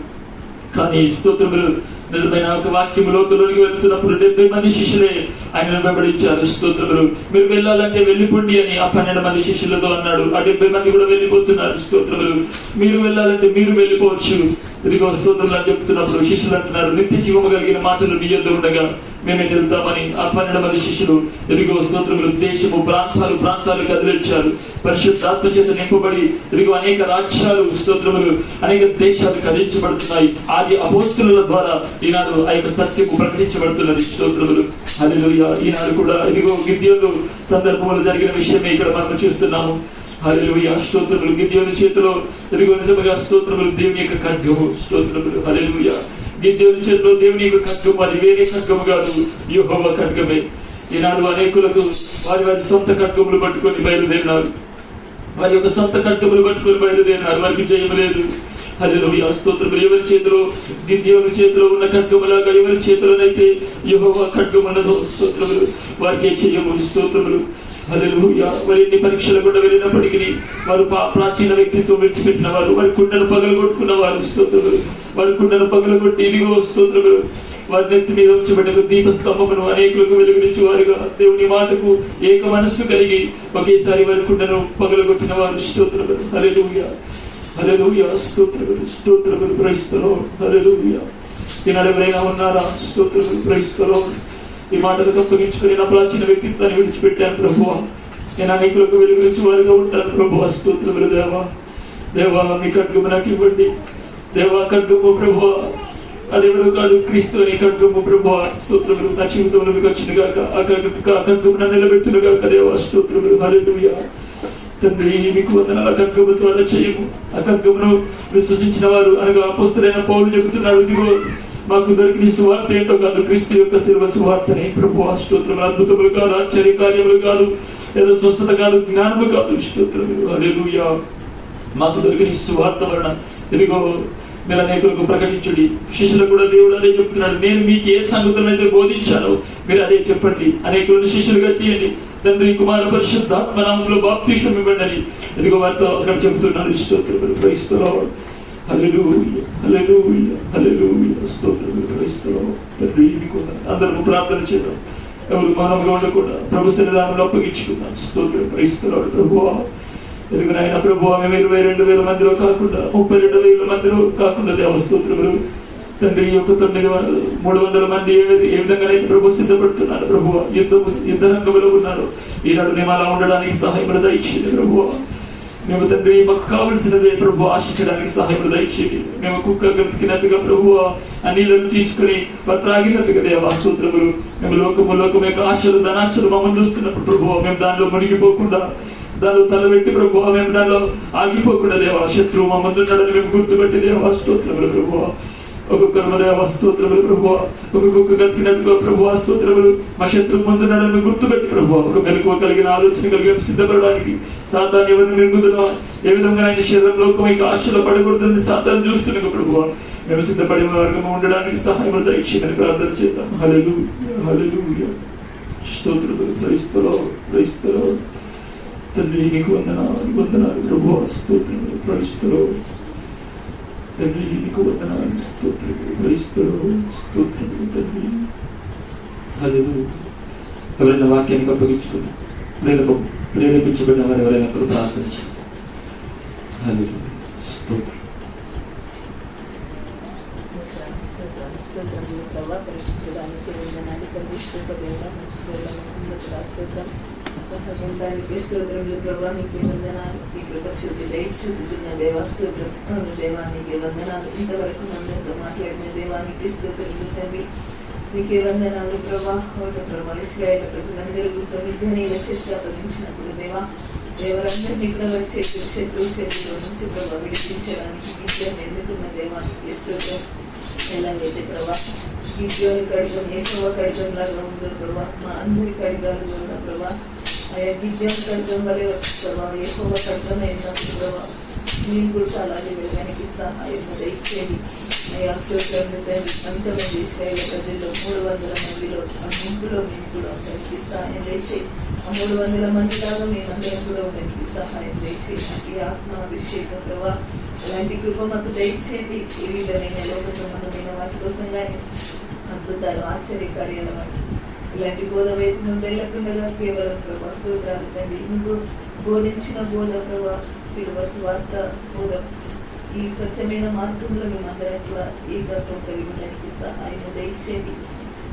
Speaker 1: కానీ స్తోత్రములు నిజమైన ఒక వాక్యం లోతులోనికి వెళ్తున్నప్పుడు 70 మంది శిష్యులే ఆయన వెంబడించారు. స్తోత్రములు. మీరు వెళ్ళాలంటే వెళ్ళిపోండి అని ఆ 12 మంది శిష్యులతో అన్నాడు. ఆ 70 మంది కూడా వెళ్ళిపోతున్నారు. స్తోత్రములు. మీరు వెళ్ళాలంటే మీరు వెళ్ళిపోవచ్చు, ఇదిగో స్తోత్రములు అని చెప్తున్నప్పుడు శిష్యులు అంటున్నారు, నిత్య జీవము కలిగిన మాటలు నీ యొద్ద ఉండగా మేమే వెళ్తామని ఆ 12 మంది శిష్యులు ఇదిగో స్తోత్రములు దేశము ప్రాంతాలు కదిలించారు. పరిశుద్ధాత్మ చేత నింపబడి ఇదిగో అనేక రాజ్యాలు, స్తోత్రములు, అనేక దేశాలు కదిలించబడుతున్నాయి. ఆది అపోస్తలుల ద్వారా ఈనాడు ఆ యొక్క సత్యము ప్రకటించబడుతున్నది. స్తోత్రములు, హల్లెలూయా. ఈనాడు కూడా ఇదిగో గిద్యోను సందర్భంలో జరిగిన విషయమే ఇక్కడ మనం చూస్తున్నాము. హల్లెలూయా. స్తోత్రములు. గిద్యోను చేతిలో ఇదిగో నిజముగా స్తోత్రములు దేవుని యొక్క ఖడ్గము. స్తోత్రములు, హల్లెలూయా. గిద్యోను చేతిలో దేవుని యొక్క ఖడ్గము, అది వేరే ఖడ్గము కాదు, యెహోవా ఖడ్గమే. ఈనాడు అనేకులకు వారి సొంత ఖడ్గములు పట్టుకొని బయలుదేరినారు. వారి యొక్క సొంత ఖడ్గములు పట్టుకొని బయలుదేరినారు. వారికి జయము లేదు. హల్లెలూయా. స్తోత్రములు. ఎవరి చేతిలో గిద్యోను చేతిలో ఉన్న ఖడ్గములాగా ఎవరి చేతిలోనైతే యెహోవా ఖడ్గము ఉన్నదో స్తోత్రములు వారికి జయము. స్తోత్రములు, హల్లెలూయా. వారి ఎన్ని పరీక్షలు కూడా వెళ్ళినప్పటికీ వారు ప్రాచీన వ్యక్తిత్వం విడిచిపెట్టిన వారు, వారి కుండను పగలగొట్టుకున్న వారు. స్తోత్రములు. వారి కుండను పగలగొట్టి ఇదిగో స్తోత్రములు వారి నెత్తి మీద ఉంచబడ్డ దీపస్తంభమును అనేకులకు వెలుగునిచ్చు వారుగా దేవుని మాటకు ఏక మనస్సు కలిగి ఒకేసారి వారి కుండను పగలగొట్టిన వారు. స్తోత్రములు, హల్లెలూయా, హల్లెలూయా. స్తోత్రములు, ప్రైజ్ ది లార్డ్. హల్లెలూయా. ఈనాడు ఎవరైనా ఉన్నారా? స్తోత్రములు, ప్రైజ్ ది లార్డ్. ఈ మాటలకు అప్పగించుకొని నా ప్రాచీన వ్యక్తిత్వాన్ని విడిచిపెట్టాను ప్రభువా, నేను అనేకులకు వెలుగునిచ్చు వారుగా ఉంటాను ప్రభువా. స్తోత్రములు దేవా, మీ ఖడ్గము నాకు ఇవ్వండి దేవా. ఖడ్గము ప్రభువా అదెవరు కాదు, క్రీస్తు అని ఖడ్గము ప్రభువా. స్తోత్రములు. నా జీవితంలో మీకు వచ్చిన గాక ఆ ఖడ్గము నన్ను నిలబెట్టును గాక దేవా. స్తోత్రములు, హల్లెలూయా. తండ్రి మీకు వందనాలు. ఆ ఖడ్గముతో అలా చేయము. ఆ ఖడ్గమును విశ్వసించిన వారు అనగా అపోస్తలుడైన పౌలు చెబుతున్నాడు, ఇదిగో మాకు దొరికిన సువార్త ఏంటో కాదు, క్రీస్తు యొక్క శిలువ సువార్తని ప్రభువా. స్తోత్రములు. అద్భుతములు కాదు, ఆశ్చర్య కార్యములు కాదు, ఏదో స్వస్థత కాదు, జ్ఞానము కాదు. స్తోత్రములు, హల్లెలూయా. మాకు దొరికిన సువార్త వలన ఇదిగో మీరు అనేకులకు ప్రకటించుడి. శిష్యులకు కూడా దేవుడు అదే చెప్తున్నాడు, నేను మీకు ఏ సంగతులను అయితే బోధించానో మీరు అదే చెప్పండి, అనేకులను శిష్యులుగా చేయండి, తండ్రి కుమార పరిశుద్ధాత్మ నామములో బాప్తిస్మం ఇవ్వండి అని ఇదిగో వారితో అక్కడ చెబుతున్నాను. స్తోత్రములు, praise the lord. Hallelujah, hallelujah, hallelujah. స్తోత్రములు, ప్రైజ్ ది లార్డ్. తండ్రి మీకు అందరూ ప్రార్థన చేద్దాం. ఎవరు మౌనంగా ఉండకుండా ప్రభు సన్నిధానంలో అప్పగించుకున్నాం. స్తోత్రం, ప్రైజ్ ది లార్డ్. ప్రభువా ఎదుగునైనా ప్రభువా, మేము 22,000 మందిలో కాకుండా 32,000 మందిలో కాకుండా దేవ స్తోత్రములు తండ్రి. యొక్క 300 మంది ఏ విధంగానైతే ప్రభు సిద్ధపడుతున్నారు ప్రభువా, యుద్ధ రంగంలో ఉన్నారు. ఈనాడు మేము అలా ఉండడానికి సహాయం దయచేయండి ప్రభువా. మేము తండ్రి మాకు కావలసినదే ప్రభు ఆశించడానికి సహాయం దయచేయండి. మేము కుక్క గతికినట్టుగా ప్రభువా ఆ నీళ్ళను తీసుకుని త్రాగినట్టుగా దేవా స్తోత్రములు. మేము లోకము యొక్క ఆశలు, ధనాశలు మమ్మల్ని చూస్తున్నప్పుడు ప్రభువా మేము దానిలో మునిగిపోకుండా, దానిలో తలబెట్టి ప్రభువా మేము దానిలో ఆగిపోకుండా దేవా, శత్రువు మా ముందున్నాడని మేము గుర్తుపెట్టి దేవా స్తోత్రములు ప్రభువా. ఒక్కొక్కరు దేవా స్తోత్రములు ప్రభువా, ఒక్కొక్క గతికినట్టుగా ప్రభువా స్తోత్రములు. మా శత్రువు ముందున్నాడని గుర్తుపెట్టి ప్రభువా ఒక మెలకువ కలిగిన ఆలోచన కలిగి సిద్ధపడడానికి సాతాను ఎవరిని మింగుతున్నా, ఏ విధంగా ఆయన శరీరం లోకమైక ఆశలో పడకూడదని సాతాను చూస్తున్నాం ప్రభువా. మేము సిద్ధపడిన వర్గము ఉండడానికి సహాయం దయచేయమని ప్రార్థన చేద్దాం. Hallelujah, hallelujah. స్తోత్రములు, praise the lord, praise the lord. తండ్రి నీకు వందనాలు ప్రభువా. స్తోత్రములు, ప్రైజ్ ది లార్డ్. తండ్రి నీకు వందనాలు, స్తోత్రములు, ప్రైజ్ ది లార్డ్. స్తోత్రములు తండ్రి, హల్లెలూయా. ఎవరైనా వాక్యానికి అప్పగించుకుని ప్రేరేపించబడిన వారు ఎవరైనా ప్రార్థించారు. హల్లెలూయా, స్తోత్రం.
Speaker 2: స్తోత్రములు ప్రభా. పరిశుద్ధానికి వందనాలు పరిశుద్ధ దేవ మంచి స్తోత్రం పొందడానికి స్తోత్రములు ప్రభా. నీకు వందనాలు. ఈ కృపక్షుడి దయచూపుతున్న దేవా స్తోత్రం. అవును దేవానికి వందనాలు. ఇంతవరకు అందరితో మాట్లాడిన దేవానికి స్తోత్రములు తండ్రి. నీకే వందనాలు ప్రభా. అవును ప్రభా. ఇశ్రాయేలు ప్రజలందరూ మిద్యానీయుల చేతికి అప్పగించినప్పుడు దేవరందరినీ కూడా వచ్చే శత్రువు చేతిలో నుంచి ప్రభా విడిపించడానికి విద్యను ఎన్నుకున్న దేవానికి స్తోత్రం. ఎలాగైతే ప్రభా గిద్యోని కడిగం ఏకవ కడిగం లాగా ఉందో ప్రభా, మా అందరి కడిగాలు ఉన్న ప్రభా, ఆయా గిద్యోని కడిగం వలె ప్రభా ఏకవ కడిగం అయినప్పుడు ప్రభా మేము కూడా అలాగే వెళ్ళడానికి సహాయం దయచేయండి. అయ్యా స్తోత్రం తండ్రి. అంతమంది ఇశ్రాయేలు ప్రజల్లో 300 మందిలో ఆ గుంపులో మేము కూడా ఉండడానికి సహాయం దయచేయి. ఆ 300 మంది లాగా మేమందరం కూడా ఉండడానికి సహాయం దయచేయండి. ఈ ఆత్మాభిషేకం ప్రభా అలాంటి కృప మాకు దయచేయండి. ఏ విధమైన లోక సంబంధమైన వాటి కోసం కానీ అద్భుతాలు ఆశ్చర్యకార్యాల వాటి ఇలాంటి బోధ వైపు మేము వెళ్ళకుండా కేవలం ప్రభా స్తోత్రాలు తండ్రి. నువ్వు బోధించిన బోధ ప్రభా శిలువ సువార్త బోధ ఈ సత్యమైన మార్గంలో మేమందరం కూడా ఏకత్వం కలిగి దానికి సహాయం దయచేయండి.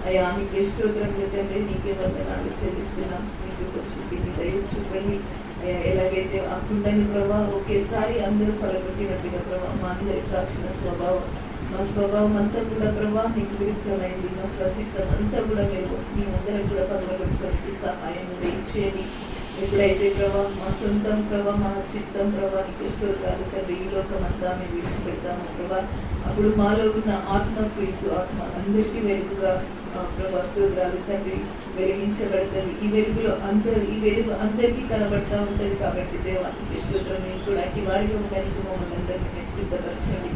Speaker 2: అయ్యా నీకే స్తోత్రం తండ్రి. నీకే వందనాలు చెల్లిస్తున్నాం. నీకు చూపింది దయ చూపండి. అయ్యా ఎలాగైతే ఆ కుండని ప్రభావం ఒకేసారి అందరూ పలగొట్టినట్టుగా ప్రభావ మా అందరి ప్రాచీన స్వభావం మా స్వభావం అంతా కూడా ప్రభా నీకు విరుద్ధమైంది. మా స్వచిత్తం అంతా కూడా మేమందరం కూడా పగలగొట్టుకోనికి సహాయం దయచేయండి. ఎప్పుడైతే ప్రభా మా సొంతం ప్రభా మా చిత్తం ప్రభా నీకు స్తోత్రాలు తండ్రి ఈ లోకం అంతా మేము విడిచిపెడతాము ప్రభా, అప్పుడు మాలో ఉన్న ఆత్మ క్రీస్తు ఆత్మ అందరికీ వెలుగుగా ప్రభా స్తోత్రాలు తండ్రి వెలిగించబడుతుంది. ఈ వెలుగు అందరికీ కనబడతా ఉంటుంది. కాబట్టి దేవానికి స్తోత్రం. నేను కూడా అట్టి వారిగా ఉండడానికి మమ్మల్ని అందరినీ సిద్ధపరచండి.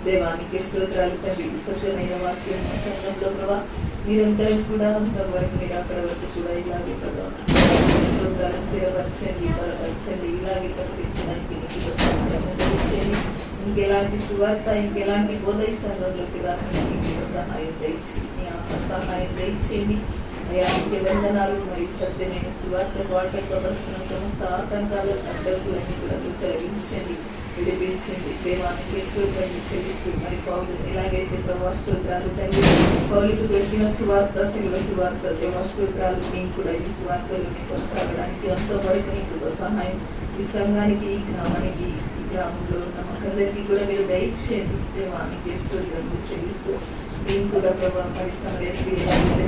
Speaker 2: దేవానికి స్తోత్రాలు తండ్రి. సత్యమైన వాక్యం సంఘంలో ప్రభా నిరంతరం కూడా అంతవరకు మీరు అక్కడ వరకు కూడా ఇలాగే ప్రభా స్తోత్రాలు స్థిరపరచండి, బలపరచండి. ఇలాగే ప్రకటించడానికి నీకు ఇంకెలాంటి సువార్త ఇంకెలాంటి బోధ ఈ సంఘంలోకి రాకుండా నీకు సహాయం దయచి నీ ఆత్మ సహాయం దయచేయండి. అయ్యా నీకు వందనాలు. మరి సత్యమైన సువార్త వాటితో వస్తున్న సమస్త ఆటంకాలు అడ్డంకులన్నీ కూడా తొలగించండి, విడిపించండి. దేవానికి స్తోత్రాన్ని చెల్లిస్తూ మరి పౌలు ఎలాగైతే ప్రభా స్తోత్రాలు తండ్రి పౌలుకు దొరికిన సువార్త శిలువ సువార్త దేవా స్తోత్రాలు మేము కూడా ఈ సువార్తలోనే కొనసాగడానికి ఎంతో వరకు నీకు సహాయం ఈ సంఘానికి ఈ గ్రామానికి ఈ గ్రామంలో ఉన్న మాకందరికీ కూడా మీరు దయచేయండి. దేవానికి స్తోత్రాన్ని చెల్లిస్తూ మేము కూడా ప్రభా మరి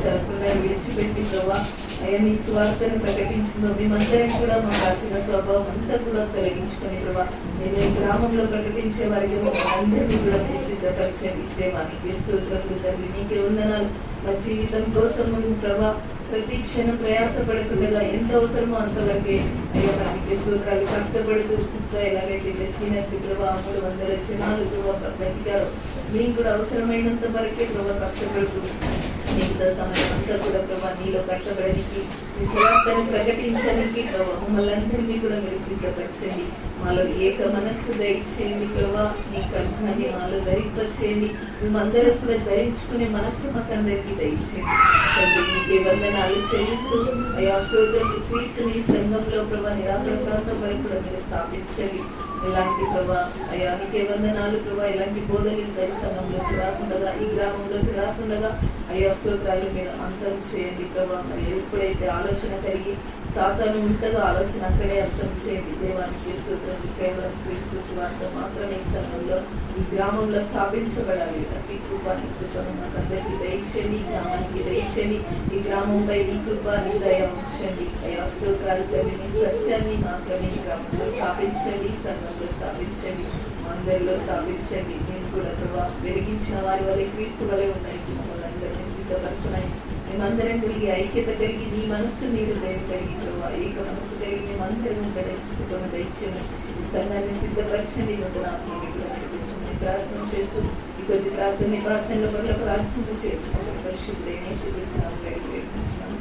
Speaker 2: తరపున విడిచిపెట్టి ప్రభా అయ్యా నీ స్వార్థను ప్రకటించిందో మేమందరం కూడా మా ప్రాచీన స్వభావం అంతా కూడా తొలగించుకొని ప్రభా నేను ఈ గ్రామంలో ప్రకటించే వారికి అందరినీ కూడా సిద్ధపరచండి. దేవానికి స్తోత్రములు తండ్రి. నీకే వందనాలు. మా జీవితం కోసం ప్రభా ప్రతి క్షణం ప్రయాసపడకుండా ఎంత అవసరమో అంతవరకే అయ్యా మనకి స్తోత్రాలు కష్టపడుతూ ఎలాగైతే వెతికినట్టు ప్రభా 300 జనాలు ప్రభా బతికారు. మేము కూడా అవసరమైనంత వరకే ప్రభా కష్టపడుతూ మిగతా సమయం అంతా కూడా ప్రభా నీలో కష్టపడడానికి ఈ సువార్తను ప్రకటించడానికి ప్రభా మమ్మల్ని అందరినీ కూడా మీరు సిద్ధపరచండి. మాలో ఏక మనస్సు దయచేయండి ప్రభా. నీ కంఠాన్ని మాలో ధరింపచేయండి. మేమందరం కూడా ధరించుకునే మనస్సు మాకందరికీ దయచేయండి. నీకే వందనాలు చెల్లిస్తూ అయ్యా స్తోత్రం. క్రీస్తుని సంఘంలో ప్రభా నిరాకరణ ప్రాంతం వరకు కూడా మీరు స్థాపించండి. ఇలాంటి ప్రభా అయ్యా నీకే వందనాలు ప్రభా. ఇలాంటి బోధలు దరి సంఘంలోకి రాకుండా ఈ గ్రామంలోకి రాకుండా అయ్యా స్తోత్రాలు మీరు అంతం చేయండి ప్రభా. మరి ఎప్పుడైతే ఆలోచన కలిగి సాతాను ఉంటుందో ఆలోచన అక్కడే అర్థం చేయండి. దేవానికి స్తోత్రం. కేవలం క్రీస్తు సువార్త మాత్రమే ఈ సంఘంలో ఈ గ్రామంలో స్థాపించబడాలి. ఈ కృపాని కృపను మాకు అందరికీ దయచేయండి. ఈ గ్రామానికి దయచేయండి. ఈ గ్రామంపై నీ కృపాని దయ ఉంచండి. అయ్యా స్తోత్రాలు తండ్రి. నీ సత్యాన్ని మాత్రమే ఈ గ్రామంలో స్థాపించండి, సంఘంలో స్థాపించండి, అందరిలో స్థాపించండి. నేను కూడా ప్రభా వెలిగించిన వారి వల్ల క్రీస్తు వలె ఉన్నాయి మమ్మల్ని అందరినీ సిద్ధపరచమని మేమందరం కలిగి ఐక్యత కలిగి నీ మనస్సు నీరు దయ కలిగి ప్రభా ఏక మనస్సు కలిగి మేమందరం స్థితిని దయచేయండి. ఈ సంఘాన్ని సిద్ధపరచండి. నూతన ఆత్మని కూడా నడిపించమని ప్రార్థన చేస్తూ ఈ కొద్ది ప్రార్థన ప్రార్థనల వల్ల ప్రార్థన చేర్చుకోవాలి. పరిశుద్ధులైన యేసుక్రీస్తునామములో వేడుకుంటున్నాము.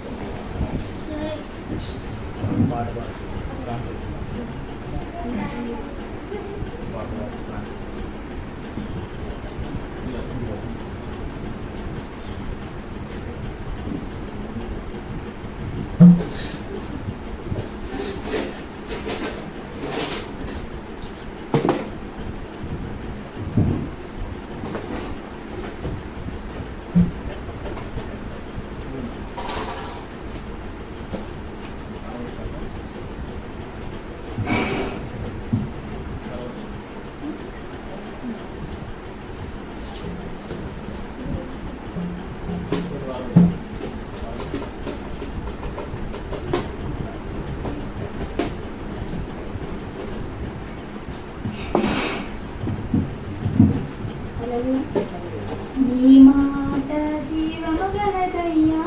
Speaker 4: నీ మాట జీవము గలదయ్యా